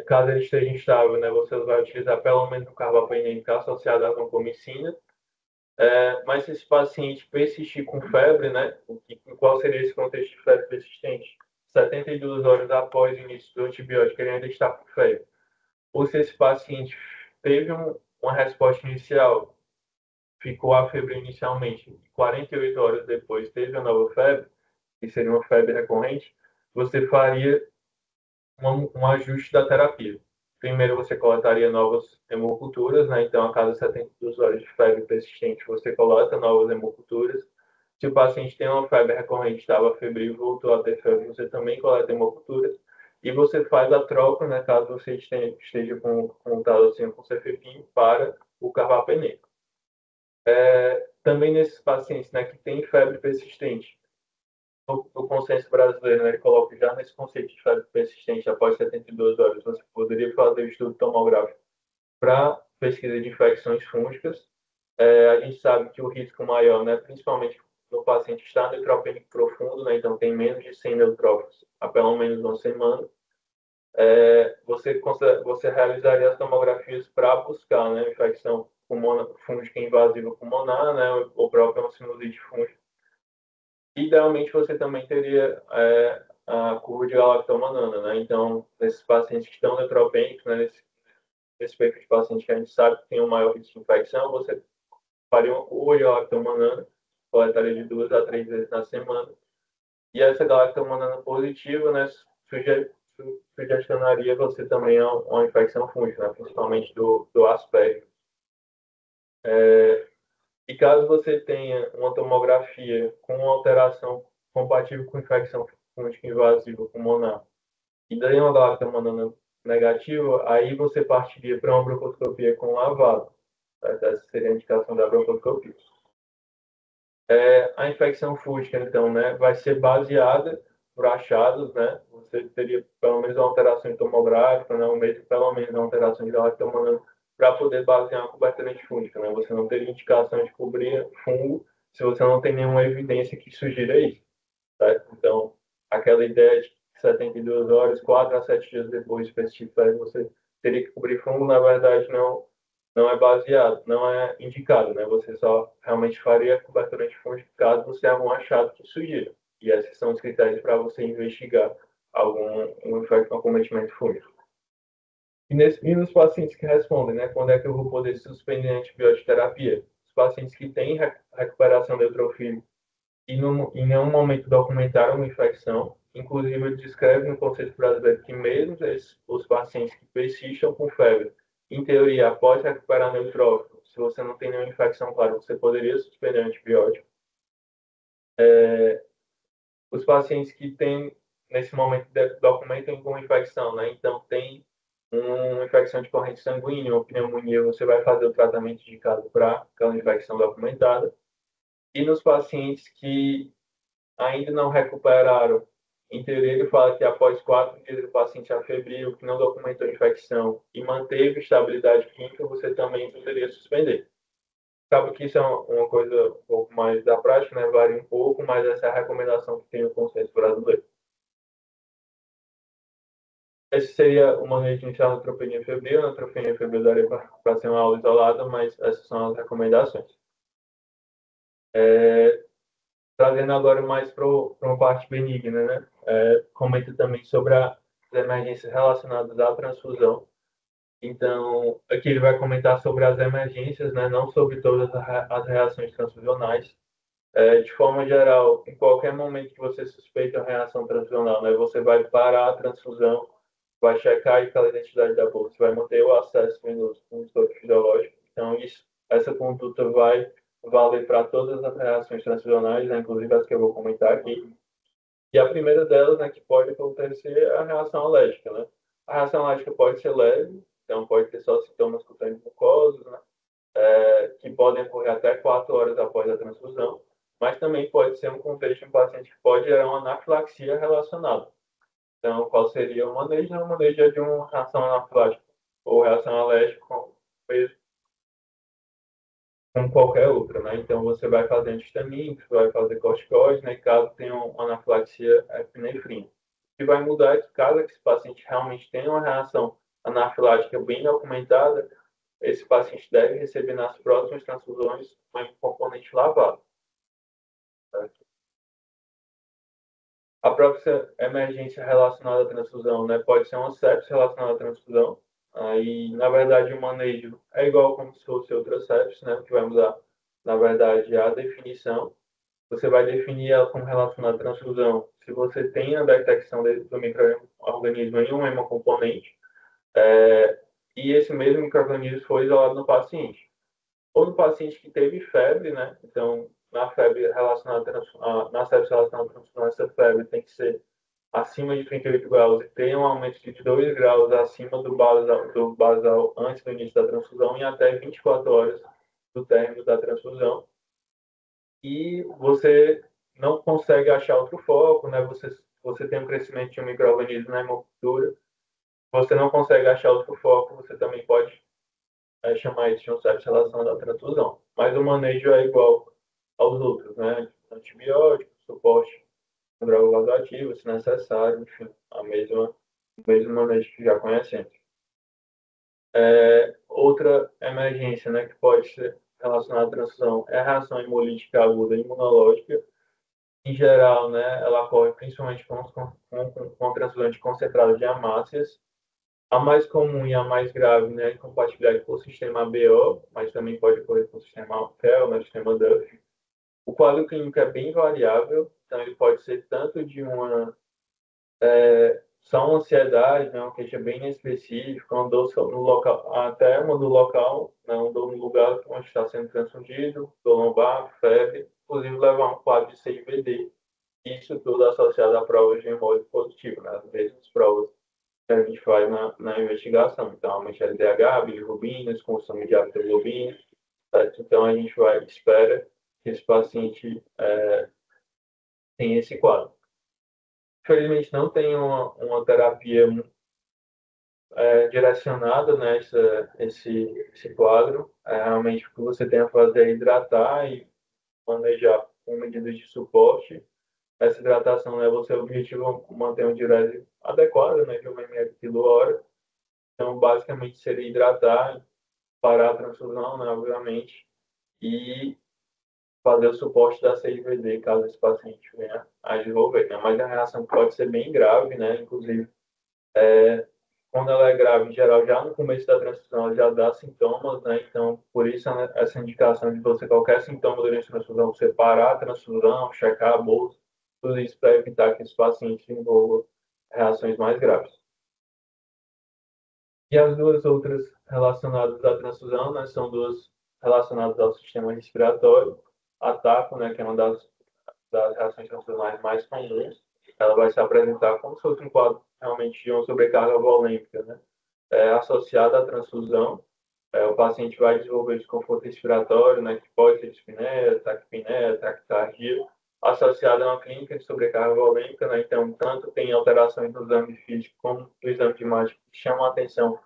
[SPEAKER 2] Caso ele esteja instável, né, você vai utilizar pelo menos o carbapenêmico associado à vancomicina. Mas se esse paciente persistir com febre, né, qual seria esse contexto de febre persistente? 72 horas após o início do antibiótico, ele ainda está com febre. Ou se esse paciente teve uma resposta inicial, ficou a febre inicialmente, 48 horas depois teve a nova febre, que seria uma febre recorrente, você faria um ajuste da terapia. primeiro você coletaria novas hemoculturas, né? Então, a cada 72 horas de febre persistente, você coleta novas hemoculturas. Se o paciente tem uma febre recorrente, estava febril, voltou a ter febre, você também coleta hemoculturas. E você faz a troca, né, caso você esteja com talocinho com cefepime para o carbapenem. Também nesses pacientes, né, que têm febre persistente, no consenso brasileiro, né, ele coloca já nesse conceito de febre persistente após 72 horas, você poderia fazer o estudo tomográfico para pesquisa de infecções fúngicas. A gente sabe que o risco maior, né, principalmente no paciente está neutropênico profundo, né, então tem menos de 100 neutrófilos há pelo menos uma semana, você realizaria as tomografias para buscar, né, infecção fúngica invasiva pulmonar, né, ou própria sinusite fúngica. Idealmente, você também teria a curva de galactomanana, né? Então, nesses pacientes que estão neutropênicos, né, nesse perfil de paciente que a gente sabe que tem um maior risco de infecção, você faria uma curva de galactomanana, coletaria de 2 a 3 vezes na semana. E essa galactomanana positiva, né, sugestionaria você também a uma infecção fúngica, né, principalmente do Aspergillus. E caso você tenha uma tomografia com uma alteração compatível com infecção fúngica invasiva pulmonar e daí uma galactomanana negativa, aí você partiria para uma broncoscopia com lavado. Essa seria a indicação da broncoscopia. A infecção fúngica, então, né, vai ser baseada por achados, né? Você teria pelo menos uma alteração tomográfica, né, ou mesmo pelo menos uma alteração de galactomanana para poder basear uma cobertura antifúngica, né? Você não teria indicação de cobrir fungo se você não tem nenhuma evidência que sugira isso, certo? Então, aquela ideia de 72 horas, 4 a 7 dias depois para esse tipo de você teria que cobrir fungo, na verdade, não é baseado, não é indicado, né? Você só realmente faria cobertura antifúngica caso você tenha algum achado que sugira. E esses são os critérios para você investigar um acometimento fúngico. E nos pacientes que respondem, né? Quando é que eu vou poder suspender a antibioterapia? Os pacientes que têm recuperação neutrofílica e em nenhum momento documentaram uma infecção, inclusive ele descreve no conceito brasileiro que mesmo os pacientes que persistam com febre, em teoria, após recuperar neutrófilo, se você não tem nenhuma infecção, claro, você poderia suspender antibiótico. Os pacientes que têm, nesse momento, documentam com infecção, né? Então, tem uma infecção de corrente sanguínea, uma pneumonia, você vai fazer o tratamento indicado para aquela infecção documentada. E nos pacientes que ainda não recuperaram, em teoria ele fala que após 4 dias o paciente afebril, que não documentou infecção e manteve estabilidade clínica, você também poderia suspender. Acaba que isso é uma coisa um pouco mais da prática, né? Varia um pouco, mas essa é a recomendação que tem no consenso brasileiro. Esse seria o manejo inicial da neutropenia febril. A neutropenia febril daria para ser uma aula isolada, mas essas são as recomendações. Trazendo agora mais para uma parte benigna, né? Comenta também sobre as emergências relacionadas à transfusão. Então, aqui ele vai comentar sobre as emergências, né? Não sobre todas as reações transfusionais. De forma geral, em qualquer momento que você suspeita uma reação transfusional, né? Você vai parar a transfusão, vai checar aquela identidade da bolsa, vai manter o acesso venoso com o estoque fisiológico. Então, essa conduta vai valer para todas as reações transfusionais, né, inclusive as que eu vou comentar aqui. E a primeira delas, né, que pode acontecer é a reação alérgica, né? A reação alérgica pode ser leve, então pode ter só sintomas cutâneos mucosos, né, que podem ocorrer até 4 horas após a transfusão, mas também pode ser um contexto em paciente que pode gerar uma anafilaxia relacionada. Então, qual seria o manejo? O manejo é de uma reação anafilática ou reação alérgica como qualquer outra, né? Então, você vai fazer antihistamínico, você vai fazer corticoide, né? Caso tenha uma anafilaxia epinefrina. O que vai mudar é que caso esse paciente realmente tenha uma reação anafilática bem documentada, esse paciente deve receber nas próximas transfusões um componente lavado. Certo? A própria emergência relacionada à transfusão, né? Pode ser uma sepsis relacionada à transfusão. Aí, na verdade, o manejo é igual como se fosse outra sepsis, né? O que vai mudar, na verdade, é a definição. Você vai definir ela como relacionada à transfusão se você tem a detecção do microorganismo em um hemocomponente. E esse mesmo micro-organismo foi isolado no paciente. Ou no paciente que teve febre, né? Então, na febre relacionada na sepsis relacionada à transfusão, essa febre tem que ser acima de 38 graus e tem um aumento de 2 graus acima do basal antes do início da transfusão e até 24 horas do término da transfusão. E você não consegue achar outro foco, né? Você tem um crescimento de um micro-organismo na hemocultura, você não consegue achar outro foco, você também pode chamar isso de um sepsis relacionado à transfusão. Mas o manejo é igual aos outros, né? Antibiótico, suporte com droga vasoativa, se necessário, enfim, o mesmo manejo que já conhecemos. Outra emergência, né, que pode ser relacionada à transfusão é a reação hemolítica aguda imunológica. Em geral, né, ela ocorre principalmente com transfusão concentrada de hemácias. A mais comum e a mais grave, né, é a incompatibilidade com o sistema ABO, mas também pode ocorrer com o sistema FeL, né, o sistema Duff. O quadro clínico é bem variável, então ele pode ser tanto de uma só uma ansiedade, né, uma queixa bem específica, uma dor no local, até uma do local, né, uma dor no lugar onde está sendo transfundido, dor lombar, febre, inclusive levar um quadro de CIBD. Isso tudo associado a provas de hemólise positivo, né, as mesmas provas que a gente faz na investigação. Então, aumento de LDH, bilirrubinas, consumo de apitoglobina, certo? Então, a gente espera que esse paciente tenha esse quadro. Infelizmente, não tem uma terapia direcionada, né, esse quadro. Realmente, o que você tem a fazer é hidratar e manejar com medidas de suporte. Essa hidratação leva ao seu objetivo manter uma diurese adequada, né, de 1 ml por hora. Então, basicamente, seria hidratar, parar a transfusão, né, obviamente, e fazer o suporte da CIVD, caso esse paciente venha a desenvolver, né? Mas a reação pode ser bem grave, né? Inclusive, quando ela é grave, em geral, já no começo da transfusão, ela já dá sintomas, né? Então, por isso, essa indicação de você, qualquer sintoma durante a transfusão, você parar a transfusão, checar a bolsa, tudo isso para evitar que esse paciente desenvolva reações mais graves. E as duas outras relacionadas à transfusão, né, são duas relacionadas ao sistema respiratório. A TACO, né, que é uma das reações transfusionais mais comuns, ela vai se apresentar como se fosse um quadro realmente de uma sobrecarga volêmica, né, associada à transfusão. O paciente vai desenvolver desconforto respiratório, né, que pode ser dispneia, taquipneia, taquicardia, associada a uma clínica de sobrecarga volêmica, né, então tanto tem alterações no exame físico como no exame de imagem que chamam a atenção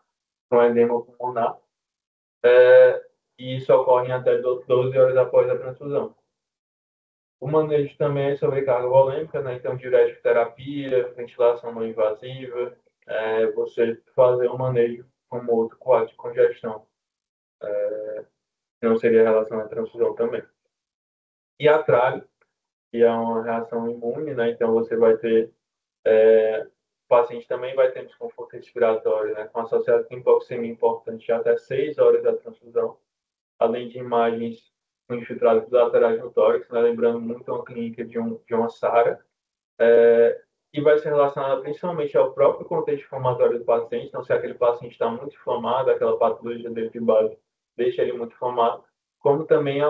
[SPEAKER 2] com edema pulmonar, e isso ocorre em até 12 horas após a transfusão. O manejo também é sobrecarga volêmica, né? Então, diurético terapia, ventilação não invasiva, você fazer um manejo como outro quadro de congestão, que não seria relacionado à transfusão também. E a TRAG, que é uma reação imune, né? Então, você vai ter, o paciente também vai ter desconforto respiratório, né? Com associado com hipoxemia importante até 6 horas da transfusão, além de imagens com infiltrados laterais no tórax, né? Lembrando muito uma clínica de uma SARA, e vai ser relacionada principalmente ao próprio contexto inflamatório do paciente. Então, se aquele paciente está muito inflamado, aquela patologia dele de base deixa ele muito inflamado, como também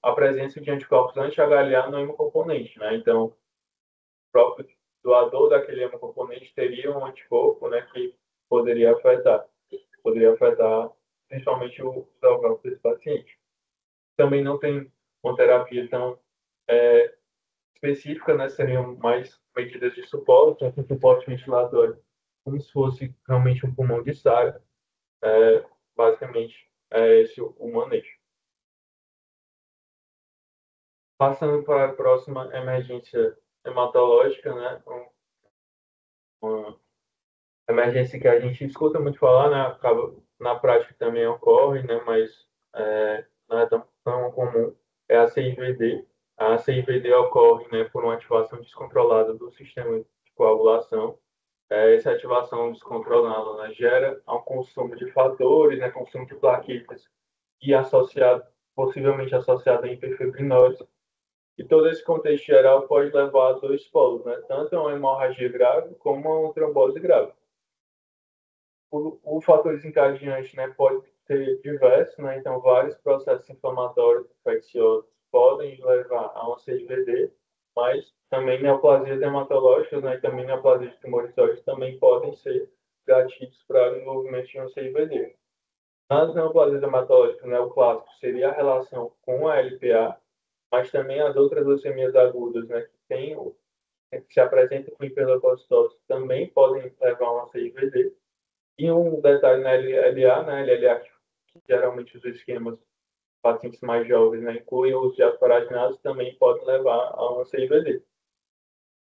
[SPEAKER 2] a presença de anticorpos anti-HLA no hemocomponente, né? Então, o próprio doador daquele hemocomponente teria um anticorpo, né, que poderia afetar principalmente os alvéolos desse paciente. Também não tem uma terapia tão específica, né? Seriam mais medidas de suporte, um suporte ventilatório, como se fosse realmente um pulmão de SARA. Basicamente, é esse o manejo. Passando para a próxima emergência hematológica, né? Uma emergência que a gente escuta muito falar, né? Acaba, na prática também ocorre, né? Mas não é tão comum. É a CIVD. A CIVD ocorre, né, por uma ativação descontrolada do sistema de coagulação. Essa ativação descontrolada, né, gera um consumo de fatores, né, consumo de plaquetas e possivelmente associado a hiperfibrinose. E todo esse contexto geral pode levar a dois polos, né, tanto a uma hemorragia grave como a uma trombose grave. o fator desencadeante, né, pode ser diverso, né? Então, vários processos inflamatórios infecciosos podem levar a uma CIVD, mas também neoplasias dermatológicas, né, e também neoplasias de tumores sólidos também podem ser gatilhos para o desenvolvimento de uma CIVD. Nas neoplasias dermatológicas, né, o clássico seria a relação com a LPA, mas também as outras leucemias agudas, né, que se apresentam com hiperleucocitose também podem levar a uma CIVD. E um detalhe na LLA, né, LLA, que geralmente os esquemas pacientes mais jovens, né, incluem o uso de asparaginases, também podem levar a uma CIVD.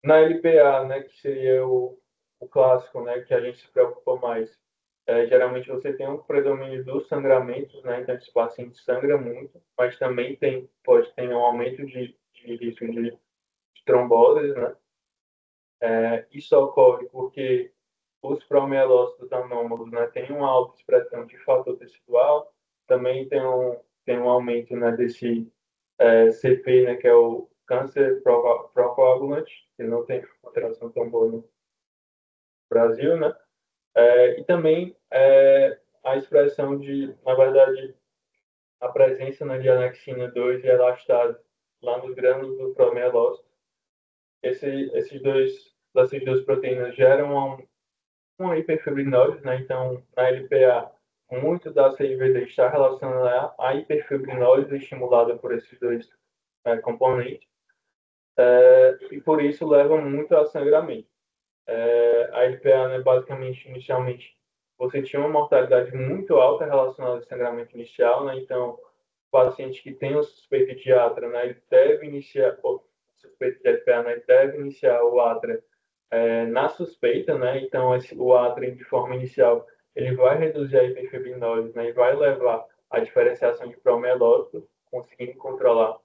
[SPEAKER 2] Na LPA, né, que seria o clássico, né, que a gente se preocupa mais, geralmente você tem um predomínio dos sangramentos, né, então esse paciente sangra muito, mas também pode ter um aumento de risco de tromboses, né. Isso ocorre porque os promielócitos anômalos, né, têm uma alta expressão de fator tecidual, também tem um aumento, né, desse CP, né, que é o câncer procoagulante, que não tem uma tradução tão boa no Brasil, né, e também a expressão de, na verdade, a presença, né, de anexina 2 e elastase lá nos grânulos do promielócito. Essas duas proteínas geram uma hiperfibrinose, né? Então, na LPA, muito da CIVD está relacionada à hiperfibrinose estimulada por esses dois componentes, e por isso leva muito a sangramento. A LPA, né, basicamente, inicialmente, você tinha uma mortalidade muito alta relacionada ao sangramento inicial, né? Então, o paciente que tem o suspeito de atra, né, ele deve iniciar, o suspeito de LPA, né, ele deve iniciar o atra na suspeita, né? Então, o atra, de forma inicial, ele vai reduzir a hiperfibrinose, né? E vai levar à diferenciação de promielócitos, conseguindo controlar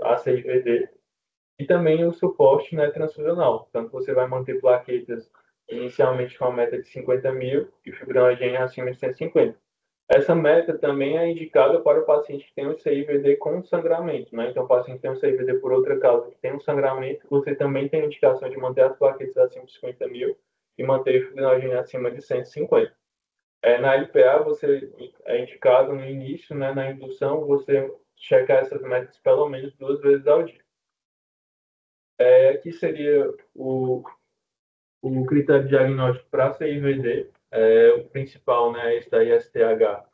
[SPEAKER 2] a CIVD. E também o suporte, né, transfusional. Tanto você vai manter plaquetas inicialmente com a meta de 50 mil e fibrinogênio acima de 150. Essa meta também é indicada para o paciente que tem um CIVD com sangramento, né? Então, o paciente que tem um CIVD por outra causa, que tem um sangramento, você também tem indicação de manter as plaquetas acima de 50 mil e manter o fibrinogênio acima de 150. Na LPA, você é indicado no início, né, na indução, você checar essas metas pelo menos 2 vezes ao dia. Que seria o critério diagnóstico para CIVD, o principal, né, esse da ISTH,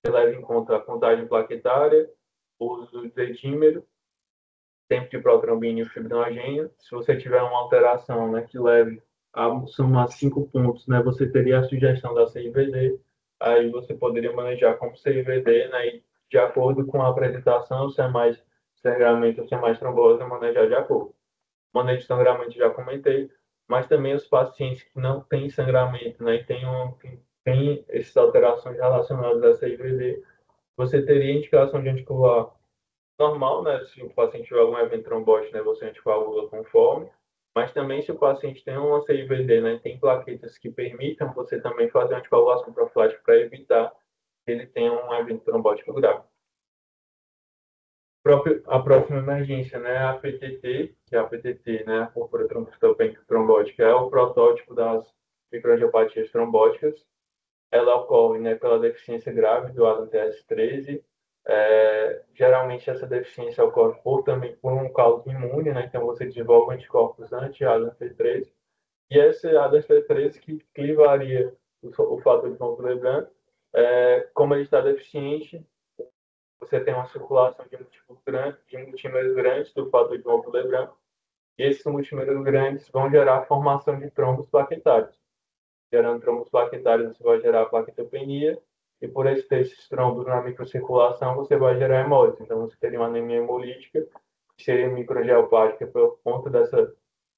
[SPEAKER 2] que leva em conta a contagem plaquetária, o uso do detímero, tempo de protrombina e fibrinogênio. Se você tiver uma alteração, né, que leve a somar 5 pontos, né, você teria a sugestão da CIVD, aí você poderia manejar como CIVD, né, e de acordo com a apresentação, se é mais sangramento ou se é mais trombose, manejar de acordo. Manejo de sangramento já comentei, mas também os pacientes que não têm sangramento, né, e tem essas alterações relacionadas a CIVD, você teria indicação de anticoagular normal, né, se o paciente tiver algum evento trombótico, né, você anticoagula conforme, mas também se o paciente tem uma CIVD, né, tem plaquetas que permitam você também fazer anticoagulação profilática para evitar que ele tenha um evento trombótico grave. A próxima emergência, né, a PTT, que é a PTT, né, a púrpura trombocitopênica trombótica, é o protótipo das microangiopatias trombóticas. Ela ocorre, né, pela deficiência grave do ADAMTS13. Geralmente essa deficiência ocorre também por um causa imune, né, então você desenvolve anticorpos anti-ADAMTS13. E esse ADAMTS13 que clivaria o fator de von Willebrand, como ele está deficiente, você tem uma circulação de multímeros grandes do fator de von Willebrand, e esses multímeros grandes vão gerar a formação de trombos plaquetários. Gerando trombos plaquetários, você vai gerar plaquetopenia, e por ter esses trombos na microcirculação, você vai gerar hemólise. Então, você teria uma anemia hemolítica, que seria microangiopática por conta dessa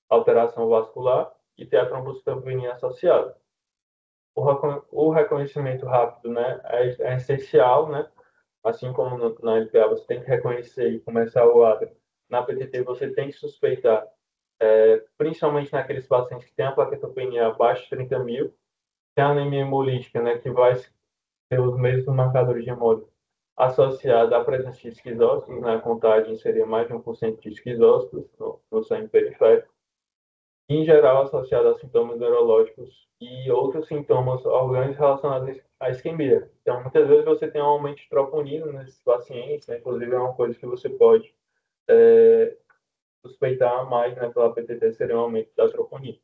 [SPEAKER 2] alteração vascular, e ter a trombocitopenia associada. O reconhecimento rápido, né, é essencial, né? Assim como na LPA você tem que reconhecer e começar o ADRA, na PTT você tem que suspeitar, principalmente naqueles pacientes que têm a plaquetopenia abaixo de 30 mil, tem a anemia hemolítica, né, que vai ter os mesmos marcadores de hemólise associada à presença de esquizócitos, né, a contagem seria mais de 1% de esquizócitos no sangue periférico. em geral associado a sintomas neurológicos e outros sintomas orgânicos relacionados à isquemia. Então, muitas vezes você tem um aumento de troponina nesses pacientes, né? Inclusive é uma coisa que você pode suspeitar mais, né, pela PTT, seria um aumento da troponina.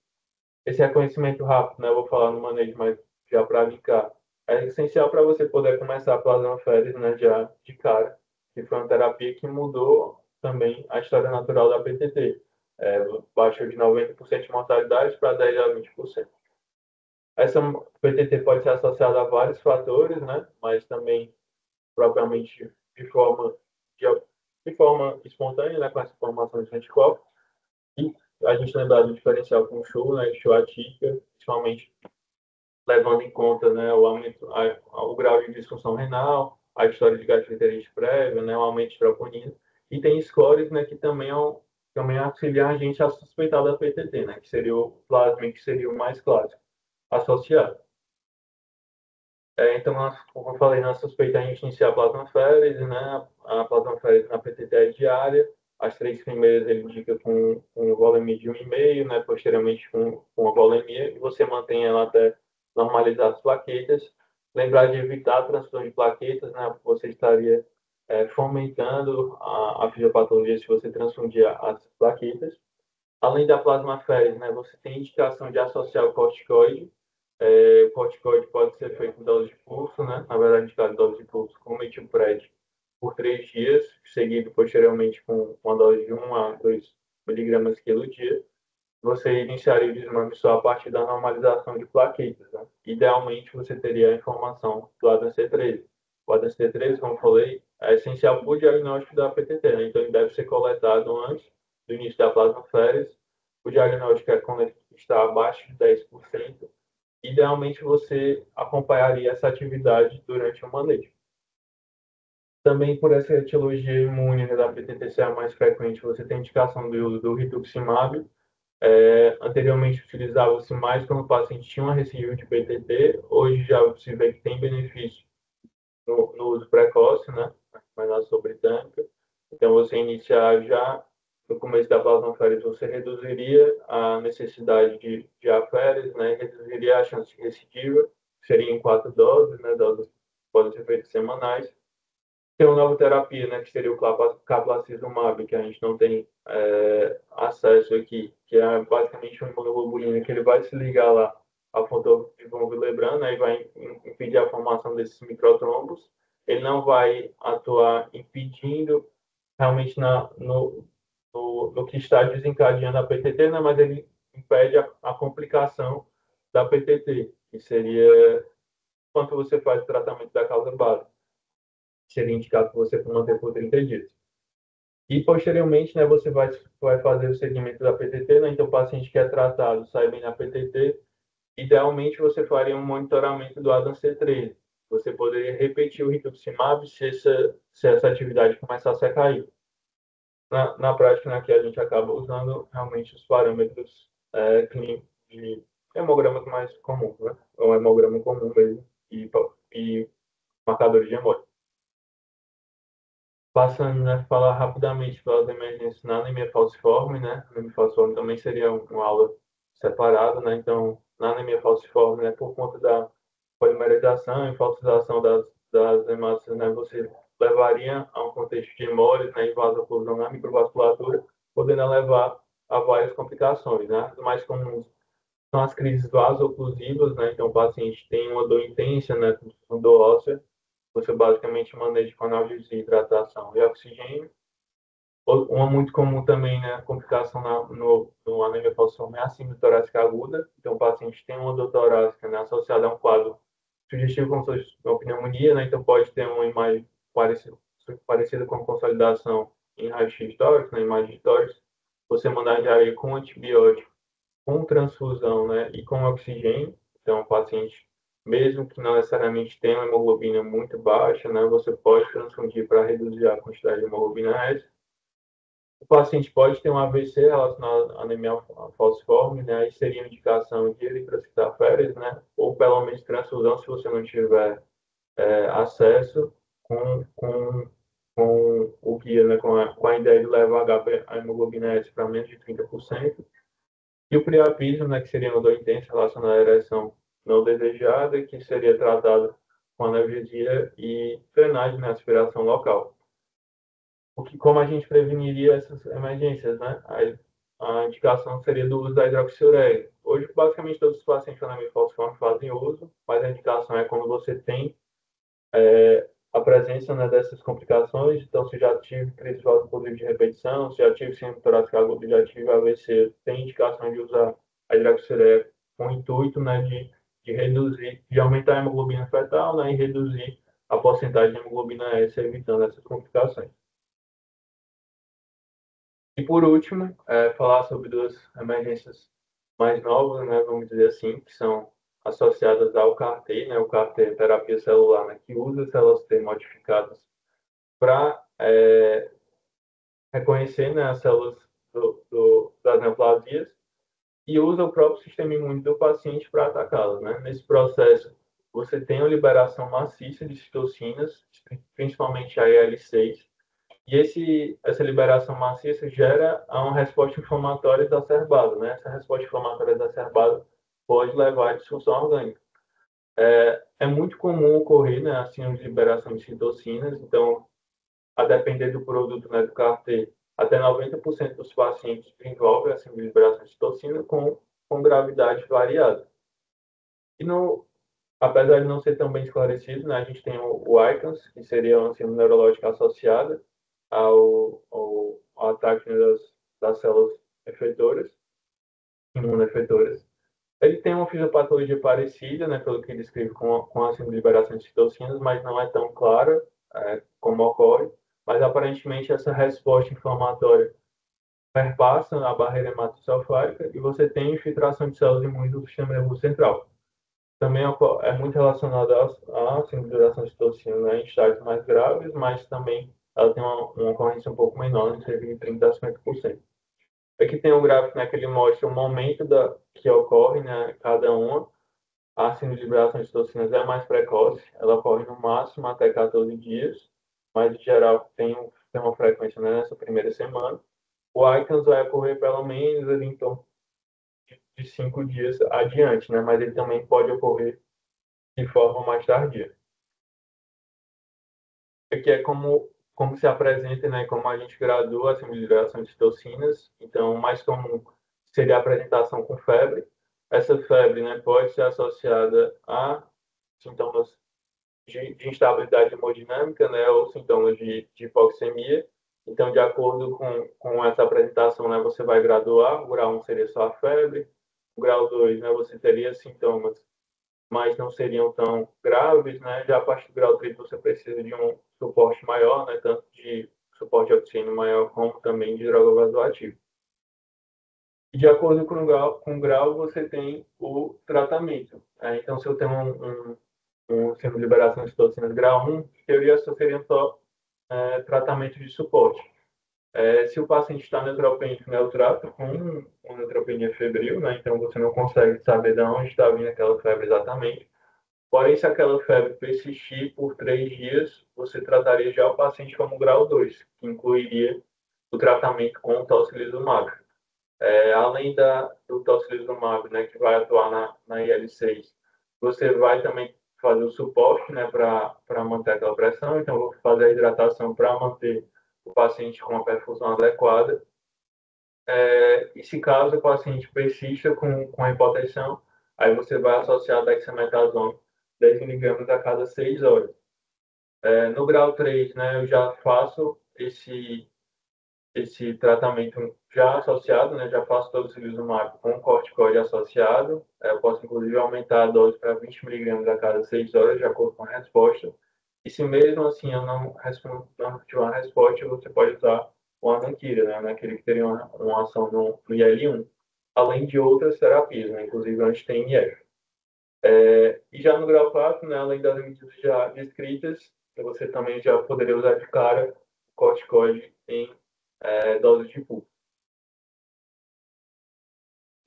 [SPEAKER 2] Esse reconhecimento rápido, né, eu vou falar no manejo, mas já para brincar, é essencial para você poder começar a plasmaférese, né, já de cara, que foi uma terapia que mudou também a história natural da PTT. Baixou de 90% de mortalidade para 10 a 20%. Essa PTT pode ser associada a vários fatores, né, mas também propriamente de forma, de, de forma espontânea, né, com essa formação de anticorpos. E a gente lembrar do diferencial com o show, né, show atípica, principalmente levando em conta, né, o aumento, o grau de disfunção renal, a história de gastroenterite prévia, né, o aumento de troponina. E tem scores, né, que também, também auxiliam a gente a suspeitar da PTT, né, que seria o plasma, que seria o mais clássico associado. Então, como eu falei, na suspeita a gente inicia a plasmaférese, né? A plasmaférese na PTT é diária. As três primeiras ele indica com volemia de 1,5, né? Posteriormente com a volemia, e você mantém ela até normalizar as plaquetas. Lembrar de evitar a transfusão de plaquetas, né? Você estaria fomentando a fisiopatologia se você transfundir as plaquetas. Além da plasmaférese, né? Você tem indicação de associar o corticoide. O corticoide pode ser feito em dose de pulso, né? Na verdade, indicado em dose de pulso com metilpred por 3 dias, seguido posteriormente com uma dose de 1 a 2 miligramas quilo dia. Você iniciaria o desmame só a partir da normalização de plaquetas, né? Idealmente, você teria a informação do ADAC13. O ADAC13, como eu falei, é essencial para o diagnóstico da PTT, né? Então, ele deve ser coletado antes do início da plasmaférese. O diagnóstico é quando ele está abaixo de 10%. Idealmente, você acompanharia essa atividade durante o manejo. Também por essa etiologia imune, né, da PTT ser a mais frequente, você tem indicação do uso do rituximab. Anteriormente utilizava-se mais quando o paciente tinha uma recidiva de PTT. Hoje já se vê que tem benefício no uso precoce, né? Mas na britânica. Então, você iniciar já no começo da plasmaférese, você reduziria a necessidade de aféres, né? Reduziria a chance de recidiva, que seria em 4 doses, né? Doses podem ser feitas semanais. Tem uma nova terapia, né? Que seria o caplacizumab, que a gente não tem acesso aqui, que é basicamente uma imunoglobulina que ele vai se ligar lá ao fosfolipon Willebrand, né? E vai impedir a formação desses microtrombos. Ele não vai atuar impedindo realmente no que está desencadeando a PTT, né? Mas ele impede a complicação da PTT, que seria quando você faz o tratamento da causa básica. Seria indicado que você manter por 30 dias. E, posteriormente, né, você vai fazer o segmento da PTT, né? Então, o paciente que é tratado sai bem na PTT, idealmente você faria um monitoramento do ADAM-C3. Você poderia repetir o rituximab se essa atividade começasse a cair. Na prática, né, que a gente acaba usando realmente os parâmetros clínicos de hemograma mais comum, né? Ou hemograma comum mesmo, e marcadores de hemólise. Passando, né, falar rapidamente pelas emergências na anemia falciforme, né? Anemia falciforme também seria uma aula separada, né? Então, na anemia falciforme, né, por conta da polimerização e falsização das hemácias, né, você levaria a um contexto de hemólise, né, e vasoclusão na microvasculatura, podendo levar a várias complicações, né? As mais comuns são as crises vasoclusivas, né? Então, o paciente tem uma dor intensa, né, com dor óssea, você basicamente maneja com analgesia, hidratação e oxigênio. Uma muito comum também, né, a complicação no anemia falciforme é a síndrome torácica aguda. Então, o paciente tem uma dor torácica, né, associada a um quadro sugestivo como se fosse uma pneumonia, né, então pode ter uma imagem parecida com a consolidação em raio-x tórax, na imagem de tórax. Você manejaria com antibiótico, com transfusão, né, e com oxigênio. Então, o paciente, mesmo que não necessariamente tenha uma hemoglobina muito baixa, né, você pode transfundir para reduzir a quantidade de hemoglobina S. O paciente pode ter um AVC relacionado à anemia falciforme, né, aí seria indicação de eritrocitaféres, né, ou pelo menos transfusão se você não tiver acesso com o guia, né, com a ideia de levar a hemoglobina S para menos de 30%. E o priapismo, né, que seria uma dor intensa relacionada à ereção não desejada, que seria tratado com analgesia e drenagem na aspiração local. Como a gente preveniria essas emergências, né? A indicação seria do uso da hidroxiureia. Hoje, basicamente, todos os pacientes com anemia falciforme fazem uso, mas a indicação é quando você tem a presença, né, dessas complicações. Então, se já tive crise vasoconstritiva de repetição, se já tive síndrome torácica aguda, já tive AVC, tem indicação de usar a hidroxiureia com o intuito, né, de reduzir, de aumentar a hemoglobina fetal, né, e reduzir a porcentagem de hemoglobina S, evitando essas complicações. E por último, falar sobre duas emergências mais novas, né, vamos dizer assim, que são associadas ao CAR-T, né, o CAR-T é terapia celular, né, que usa células T modificadas para reconhecer, né, as células das neoplasias e usa o próprio sistema imune do paciente para atacá-las, né? Nesse processo, você tem a liberação maciça de citocinas, principalmente a IL-6, e essa liberação maciça gera uma resposta inflamatória exacerbada, né? Essa resposta inflamatória exacerbada pode levar à disfunção orgânica. É muito comum ocorrer, né, assim, a liberação de citocinas, então, a depender do produto, né, do CAR-T, até 90% dos pacientes desenvolvem assim, liberação de citocina com gravidade variada. E no, apesar de não ser tão bem esclarecido, né, a gente tem o ICANS, que seria uma síndrome neurológica associada ao ataque, né, das células efetoras, imunoefetoras. Ele tem uma fisiopatologia parecida, né, pelo que ele descreve com a síndrome de liberação de citocinas, mas não é tão clara como ocorre. Mas aparentemente essa resposta inflamatória perpassa a barreira hematocefálica e você tem infiltração de células imunes do sistema nervoso central. Também é muito relacionado à síndrome de liberação de citocina, né, em estágios mais graves, mas também ela tem uma ocorrência um pouco menor, em cerca de 30% a 50%. Aqui tem um gráfico, né, que ele mostra o momento que ocorre, né, cada uma. A síndrome de liberação de citocinas é mais precoce, ela ocorre no máximo até 14 dias, mas em geral tem uma frequência, né, nessa primeira semana. O ICANS vai ocorrer pelo menos ali, em torno de 5 dias adiante, né, mas ele também pode ocorrer de forma mais tardia. Aqui é como se apresenta, né, como a gente gradua a síndrome de liberação de citocinas. Então, o mais comum seria a apresentação com febre. Essa febre, né, pode ser associada a sintomas de instabilidade hemodinâmica, né, ou sintomas de hipoxemia. Então, de acordo com essa apresentação, né, você vai graduar. O grau 1 seria só a febre. O grau 2, né, você teria sintomas, mas não seriam tão graves, né? Já a partir do grau 3 você precisa de um suporte maior, né? Tanto de suporte de oxigênio maior, como também de droga vasoativa. E de acordo com o grau, você tem o tratamento. Então, se eu tenho um centro de liberação de toxinas grau 1, em teoria só seria só tratamento de suporte. Se o paciente está neutropênico, né, eu trato com uma neutropenia febril, né? Então você não consegue saber de onde está vindo aquela febre exatamente. Porém, se aquela febre persistir por 3 dias, você trataria já o paciente como grau 2, que incluiria o tratamento com o tocilizumab. Além do tocilizumab, né, que vai atuar na IL-6, você vai também fazer o suporte, né, para manter aquela pressão. Então, vou fazer a hidratação para manter o paciente com uma perfusão adequada. E se caso o paciente persista com a hipotensão, aí você vai associar a dexametasona 10 miligramas a cada 6 horas. No grau 3, né, eu já faço esse tratamento já associado, né, já faço todo o tocilizumab com corticoide associado. Eu posso, inclusive, aumentar a dose para 20 miligramas a cada 6 horas, de acordo com a resposta. E se mesmo assim eu não tiver uma resposta, você pode usar o anaquira, né, aquele que teria uma ação no IL-1, além de outras terapias, né, inclusive anti-TNF. E já no grau 4, né, além das medidas já descritas, você também já poderia usar de cara o corticoide em doses de pulso.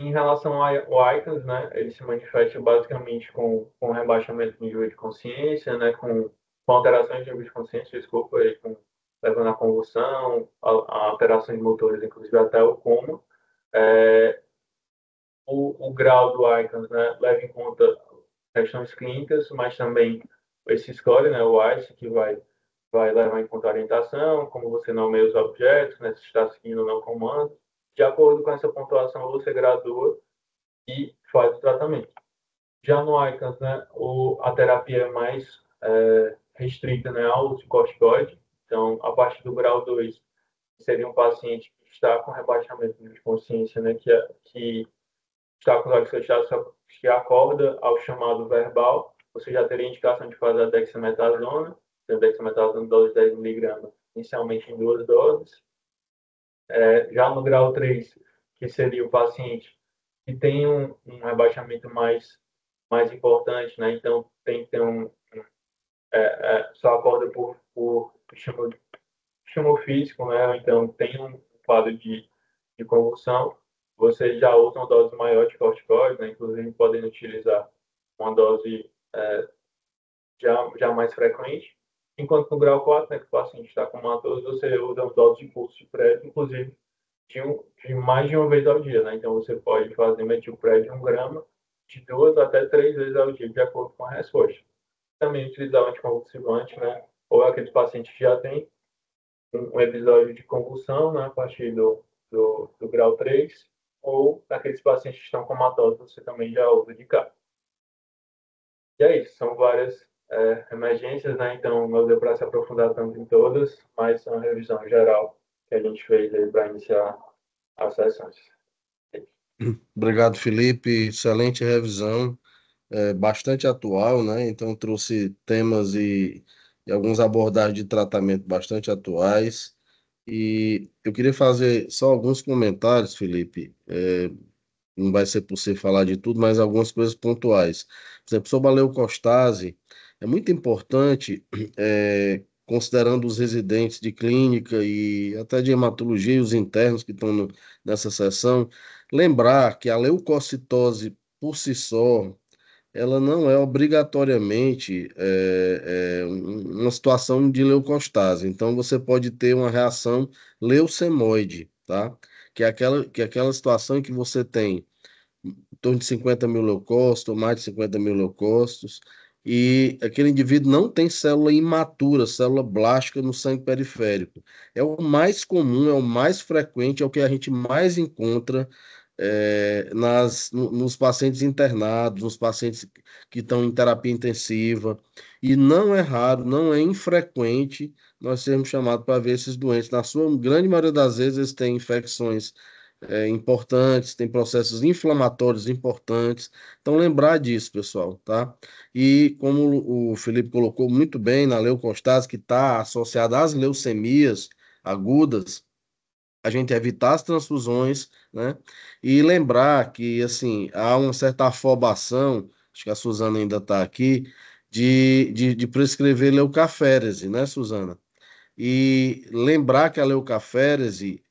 [SPEAKER 2] Em relação ao ICANS, né, ele se manifesta basicamente com rebaixamento do nível de consciência, né, com alterações de nível de consciência, desculpa, aí, levando à convulsão, a alterações de motores, inclusive até o coma. o grau do ICANS, né, leva em conta questões clínicas, mas também esse score, né, o ICE, que vai levar em conta a orientação, como você nomeia os objetos, né, se está seguindo ou não comando. De acordo com essa pontuação, você gradua e faz o tratamento. Já no ICANS, né, a terapia é mais restrita, né, ao uso de corticoide. Então, a partir do grau 2 seria um paciente que está com rebaixamento de consciência, né, que está com os olhos fechados, que acorda ao chamado verbal, você já teria indicação de fazer a dexametasona, a dexametasona dose de 10 mg, inicialmente em 2 doses. Já no grau 3, que seria o paciente que tem um rebaixamento mais importante, né? Então, tem que ter só acorda por estímulo físico, né? Ou então tem um quadro de convulsão, você já usa uma dose maior de corticoide, né? Inclusive podem utilizar uma dose já mais frequente, enquanto no grau 4, né, que o paciente está comatoso, você usa uma dose de curso de prédio, inclusive de mais de uma vez ao dia, né? Então você pode fazer metilpred de 1 grama de 2 até 3 vezes ao dia, de acordo com a resposta. Também utilizar o anticonvulsivante, né? Ou aqueles pacientes que já têm um episódio de convulsão, né, a partir do grau 3, ou aqueles pacientes que estão comatosos, você também já usa de cá. E é isso, são várias emergências, né? Então não deu para se aprofundar tanto em todas, mas é uma revisão geral que a gente fez aí para iniciar as sessões.
[SPEAKER 1] Obrigado, Felipe. Excelente revisão, bastante atual, né? Então trouxe temas e alguns abordagens de tratamento bastante atuais. E eu queria fazer só alguns comentários, Felipe. Não vai ser possível falar de tudo, mas algumas coisas pontuais. Por exemplo, sobre a leucostase, é muito importante, considerando os residentes de clínica e até de hematologia, os internos que estão nessa sessão, lembrar que a leucocitose por si só, ela não é obrigatoriamente uma situação de leucostase. Então, você pode ter uma reação leucemoide, tá? Que é aquela situação em que você tem em torno de 50 mil leucócitos, ou mais de 50 mil leucócitos, e aquele indivíduo não tem célula imatura, célula blástica no sangue periférico. É o mais comum, é o mais frequente, é o que a gente mais encontra nos pacientes internados, nos pacientes que estão em terapia intensiva, e não é raro, não é infrequente nós sermos chamados para ver esses doentes. Na sua grande maioria das vezes, eles têm infecções importantes, tem processos inflamatórios importantes. Então, lembrar disso, pessoal, tá? E como o Felipe colocou muito bem na leucostase, que está associada às leucemias agudas, a gente evitar as transfusões, né? E lembrar que, assim, há uma certa afobação, acho que a Suzana ainda está aqui, de prescrever leucaférese, né, Suzana? E lembrar que a leucaférese,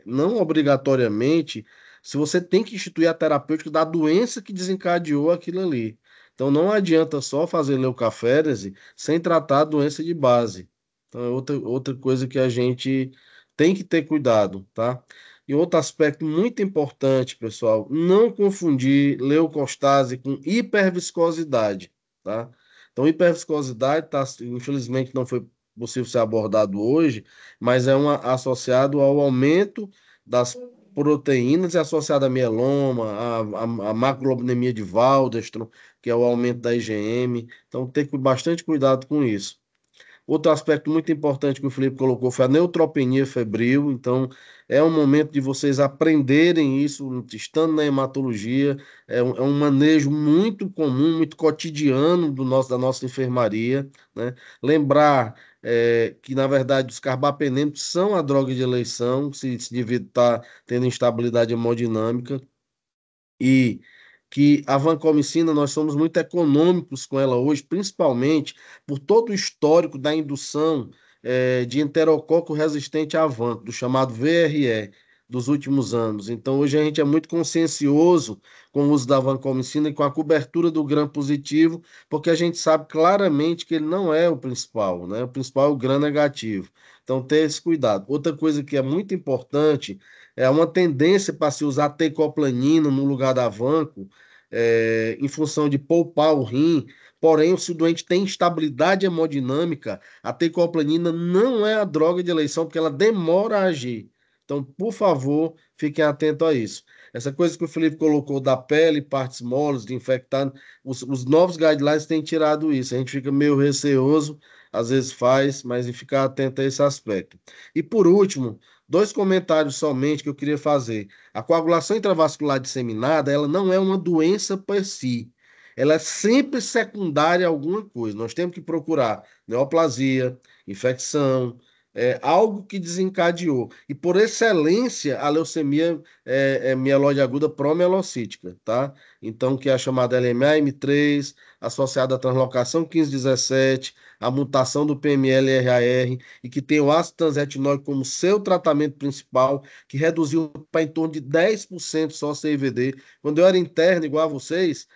[SPEAKER 1] não obrigatoriamente, se você tem que instituir a terapêutica da doença que desencadeou aquilo ali. Então não adianta só fazer leucaférese sem tratar a doença de base. Então é outra coisa que a gente tem que ter cuidado, tá? E outro aspecto muito importante, pessoal, não confundir leucostase com hiperviscosidade, tá? Então, hiperviscosidade, tá, infelizmente, não foi possível ser abordado hoje, mas associado ao aumento das proteínas e associado a mieloma, a macroglobulinemia de Waldenström, que é o aumento da IgM. Então, ter bastante cuidado com isso. Outro aspecto muito importante que o Felipe colocou foi a neutropenia febril. Então, é um momento de vocês aprenderem isso, estando na hematologia. É um manejo muito comum, muito cotidiano da nossa enfermaria, né? Lembrar que, na verdade, os carbapenêmicos são a droga de eleição, se indivíduo está tendo instabilidade hemodinâmica. E que a vancomicina, nós somos muito econômicos com ela hoje, principalmente por todo o histórico da indução de enterococo resistente à vanco, do chamado VRE, dos últimos anos. Então, hoje a gente é muito consciencioso com o uso da vancomicina e com a cobertura do gram positivo, porque a gente sabe claramente que ele não é o principal, né? O principal é o gram negativo. Então, ter esse cuidado. Outra coisa que é muito importante É uma tendência para se usar tecoplanina no lugar da vanco, em função de poupar o rim. Porém, se o doente tem instabilidade hemodinâmica, a tecoplanina não é a droga de eleição, porque ela demora a agir. Então, por favor, fiquem atentos a isso. Essa coisa que o Felipe colocou da pele, partes moles, de infectado, os novos guidelines têm tirado isso. A gente fica meio receoso, às vezes faz, mas ficar atento a esse aspecto. E por último, dois comentários somente que eu queria fazer. A coagulação intravascular disseminada, ela não é uma doença per si. Ela é sempre secundária a alguma coisa. Nós temos que procurar neoplasia, infecção, algo que desencadeou. E por excelência, a leucemia é mieloide aguda promielocítica, tá? Então, que é a chamada LMA-M3, associada à translocação 1517, a mutação do PML-RAR, e que tem o ácido transetinóico como seu tratamento principal, que reduziu para em torno de 10% só CIVD. Quando eu era interno, igual a vocês,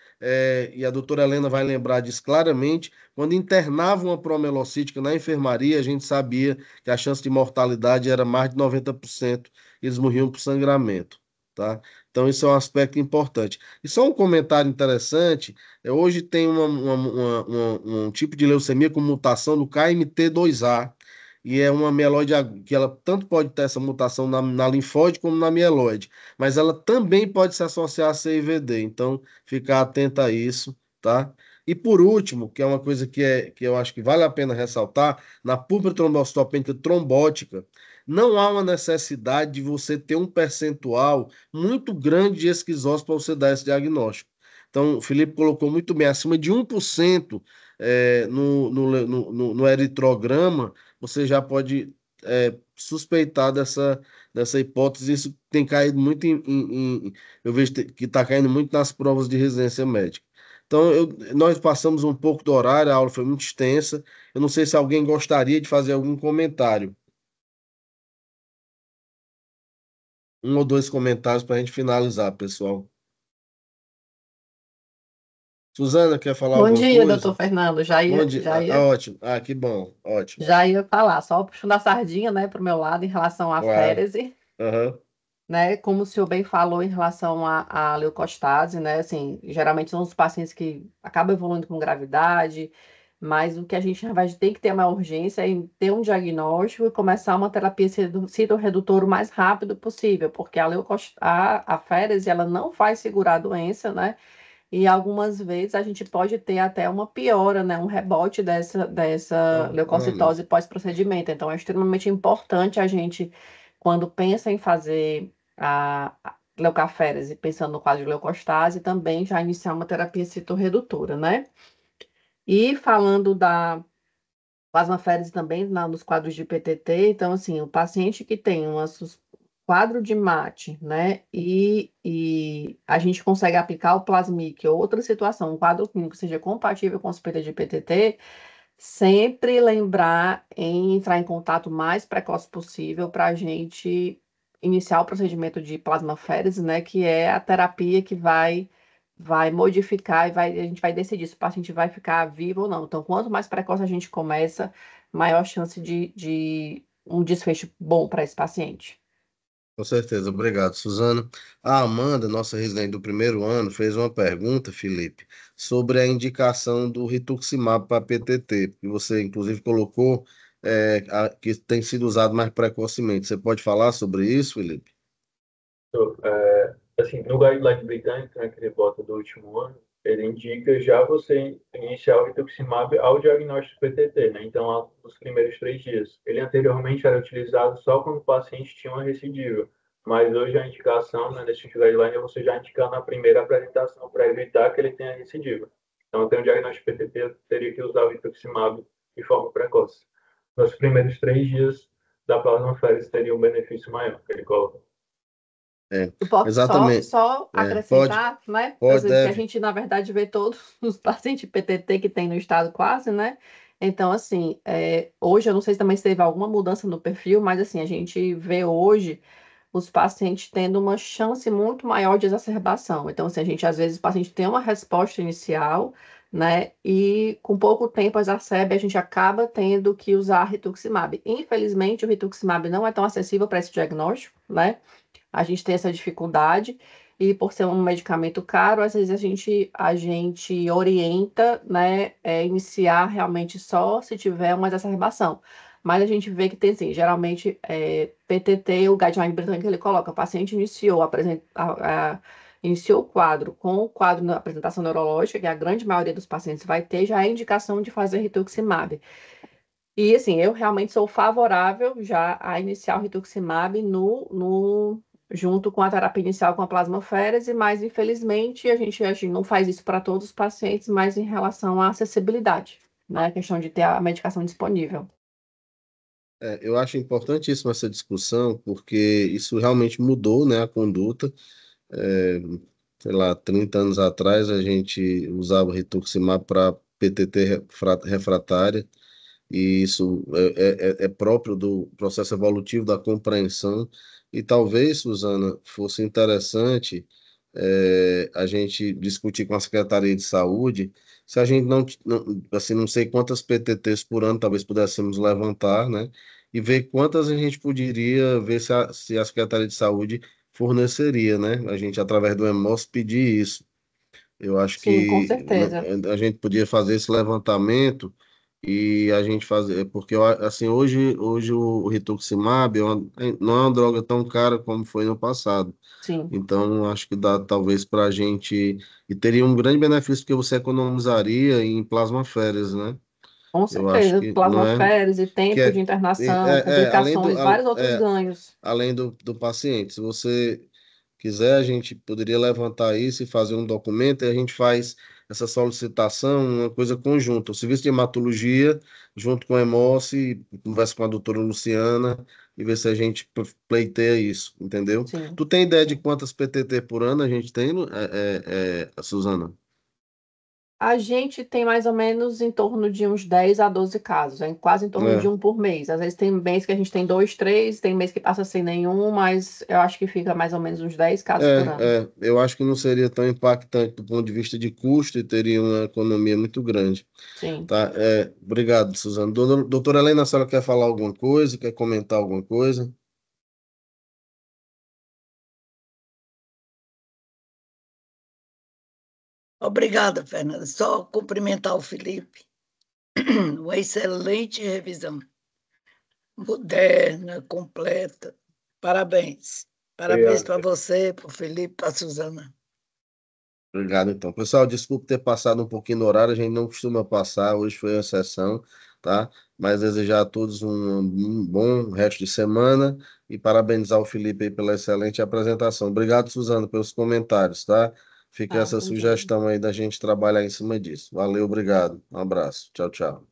[SPEAKER 1] e a doutora Helena vai lembrar disso claramente, quando internava uma promelocítica na enfermaria, a gente sabia que a chance de mortalidade era mais de 90%, eles morriam por sangramento, tá? Então, isso é um aspecto importante. E só um comentário interessante, hoje tem um tipo de leucemia com mutação no KMT2A, e é uma mieloide que ela tanto pode ter essa mutação na linfóide como na mieloide, mas ela também pode se associar a CIVD, então ficar atento a isso, tá? E por último, que é uma coisa que eu acho que vale a pena ressaltar, na púrpura trombocitopênica trombótica, não há uma necessidade de você ter um percentual muito grande de esquizose para você dar esse diagnóstico. Então, o Felipe colocou muito bem, acima de 1% no eritrograma, você já pode suspeitar dessa hipótese. Isso tem caído muito eu vejo que está caindo muito nas provas de residência médica. Então, nós passamos um pouco do horário, a aula foi muito extensa. Eu não sei se alguém gostaria de fazer algum comentário. Um ou dois comentários para a gente finalizar, pessoal. Suzana, quer falar
[SPEAKER 3] Bom
[SPEAKER 1] alguma
[SPEAKER 3] dia, doutor
[SPEAKER 1] coisa?
[SPEAKER 3] Fernando.
[SPEAKER 1] Bom dia. Ótimo. Ah, que bom. Ótimo.
[SPEAKER 3] Já ia falar, só puxando a sardinha, né, para o meu lado em relação à
[SPEAKER 1] Claro.
[SPEAKER 3] fétese,
[SPEAKER 1] Aham.
[SPEAKER 3] né, como o senhor bem falou em relação à leucostase, né, assim, geralmente são os pacientes que acabam evoluindo com gravidade, mas o que a gente, na verdade, tem que ter uma urgência é em ter um diagnóstico e começar uma terapia citorredutora o mais rápido possível, porque a fétese, ela não vai segurar a doença, né, e algumas vezes a gente pode ter até uma piora, né, um rebote dessa
[SPEAKER 1] Ana.
[SPEAKER 3] leucocitose pós-procedimento. Então, é extremamente importante a gente, quando pensa em fazer a leucaférese, pensando no quadro de leucostase, também já iniciar uma terapia citorredutora, né? E falando da plasmaférese também nos quadros de PTT, então, assim, o paciente que tem quadro de MAT, né, e a gente consegue aplicar o Plasmic ou outra situação, um quadro clínico que seja compatível com suspeita de PTT, sempre lembrar em entrar em contato o mais precoce possível para a gente iniciar o procedimento de plasmaférese, né, que é a terapia que vai modificar e a gente vai decidir se o paciente vai ficar vivo ou não. Então, quanto mais precoce a gente começa, maior chance de um desfecho bom para esse paciente.
[SPEAKER 1] Com certeza. Obrigado, Suzana. A Amanda, nossa residente do primeiro ano, fez uma pergunta, Felipe, sobre a indicação do rituximab para PTT, que você, inclusive, colocou que tem sido usado mais precocemente. Você pode falar sobre isso, Felipe?
[SPEAKER 2] Então, assim, no guideline britânico, né, que ele bota do último ano, ele indica já você iniciar o rituximab ao diagnóstico PTT, né? Então, nos primeiros 3 dias. Ele anteriormente era utilizado só quando o paciente tinha uma recidiva, mas hoje a indicação, né, nesse guideline é você já indicar na primeira apresentação para evitar que ele tenha recidiva. Então, tem um diagnóstico PTT, eu teria que usar o rituximab de forma precoce. Nos primeiros 3 dias da plasmaférese teria um benefício maior, que ele coloca.
[SPEAKER 3] Eu posso
[SPEAKER 1] Exatamente.
[SPEAKER 3] só
[SPEAKER 1] Pode,
[SPEAKER 3] acrescentar, né?
[SPEAKER 1] pode,
[SPEAKER 3] Assim, que a
[SPEAKER 1] deve.
[SPEAKER 3] gente, na verdade, vê todos os pacientes PTT que tem no estado quase, né? Então, assim, hoje, eu não sei se também se teve alguma mudança no perfil, mas, assim, a gente vê hoje os pacientes tendo uma chance muito maior de exacerbação. Então, assim, a gente, às vezes, o paciente tem uma resposta inicial, né? E com pouco tempo exacerba, a gente acaba tendo que usar rituximab. Infelizmente, o rituximab não é tão acessível para esse diagnóstico, né? a gente tem essa dificuldade, e por ser um medicamento caro, às vezes a gente orienta, né, iniciar realmente só se tiver uma exacerbação. Mas a gente vê que tem sim, geralmente PTT, o guideline britânico, ele coloca, o paciente iniciou o quadro com o quadro na apresentação neurológica, que a grande maioria dos pacientes vai ter, já é indicação de fazer rituximab. E assim, eu realmente sou favorável já a iniciar o rituximab junto com a terapia inicial com a plasmaférese, mas infelizmente a gente não faz isso para todos os pacientes, mas em relação à acessibilidade, né? A questão de ter a medicação disponível.
[SPEAKER 1] Eu acho importantíssima essa discussão, porque isso realmente mudou, né, a conduta. É, sei lá, 30 anos atrás a gente usava rituximab para PTT refratária, e isso é próprio do processo evolutivo da compreensão. E talvez, Suzana, fosse interessante a gente discutir com a Secretaria de Saúde se a gente assim, não sei quantas PTTs por ano talvez pudéssemos levantar, né? E ver quantas a gente poderia ver se a Secretaria de Saúde forneceria, né? A gente, através do EMOS, pedir isso. Eu acho
[SPEAKER 3] Sim, com
[SPEAKER 1] que
[SPEAKER 3] certeza.
[SPEAKER 1] a gente podia fazer esse levantamento e a gente fazer, porque assim, hoje o rituximab não é uma droga tão cara como foi no passado.
[SPEAKER 3] Sim,
[SPEAKER 1] Então, acho que dá talvez para a gente, e teria um grande benefício porque você economizaria em plasmaféreas, né?
[SPEAKER 3] com
[SPEAKER 1] Eu acho
[SPEAKER 3] certeza.
[SPEAKER 1] que não é
[SPEAKER 3] Plasmaférese,
[SPEAKER 1] que
[SPEAKER 3] tempo de internação,
[SPEAKER 1] além
[SPEAKER 3] complicações, vários outros ganhos.
[SPEAKER 1] além do paciente. Se você quiser, a gente poderia levantar isso e fazer um documento, e a gente faz essa solicitação, uma coisa conjunta. O serviço de hematologia, junto com a Hemossi, conversa com a doutora Luciana e ver se a gente pleiteia isso, entendeu?
[SPEAKER 3] Sim.
[SPEAKER 1] Tu tem ideia de
[SPEAKER 3] Sim.
[SPEAKER 1] quantas PTT por ano a gente tem, Suzana?
[SPEAKER 3] A gente tem mais ou menos em torno de uns 10 a 12 casos, quase em torno de
[SPEAKER 1] É.
[SPEAKER 3] um por mês. Às vezes tem mês que a gente tem dois, três, tem mês que passa sem nenhum, mas eu acho que fica mais ou menos uns 10 casos por ano.
[SPEAKER 1] Eu acho que não seria tão impactante do ponto de vista de custo e teria uma economia muito grande.
[SPEAKER 3] Sim.
[SPEAKER 1] Tá, obrigado, Suzano. Doutora Helena, a senhora quer falar alguma coisa? Quer comentar alguma coisa?
[SPEAKER 4] Obrigada, Fernanda. Só cumprimentar o Felipe. Uma excelente revisão. Moderna, completa. Parabéns. Parabéns
[SPEAKER 2] Obrigado.
[SPEAKER 4] para você, para o Felipe, para a Suzana.
[SPEAKER 1] Obrigado, então. Pessoal, desculpe ter passado um pouquinho no horário, a gente não costuma passar, hoje foi uma exceção, tá? Mas desejar a todos um bom resto de semana e parabenizar o Felipe aí pela excelente apresentação. Obrigado, Suzano, pelos comentários, tá? Fica
[SPEAKER 3] Ah,
[SPEAKER 1] essa
[SPEAKER 3] entendi.
[SPEAKER 1] sugestão aí da gente trabalhar em cima disso. Valeu, obrigado. Um abraço. Tchau, tchau.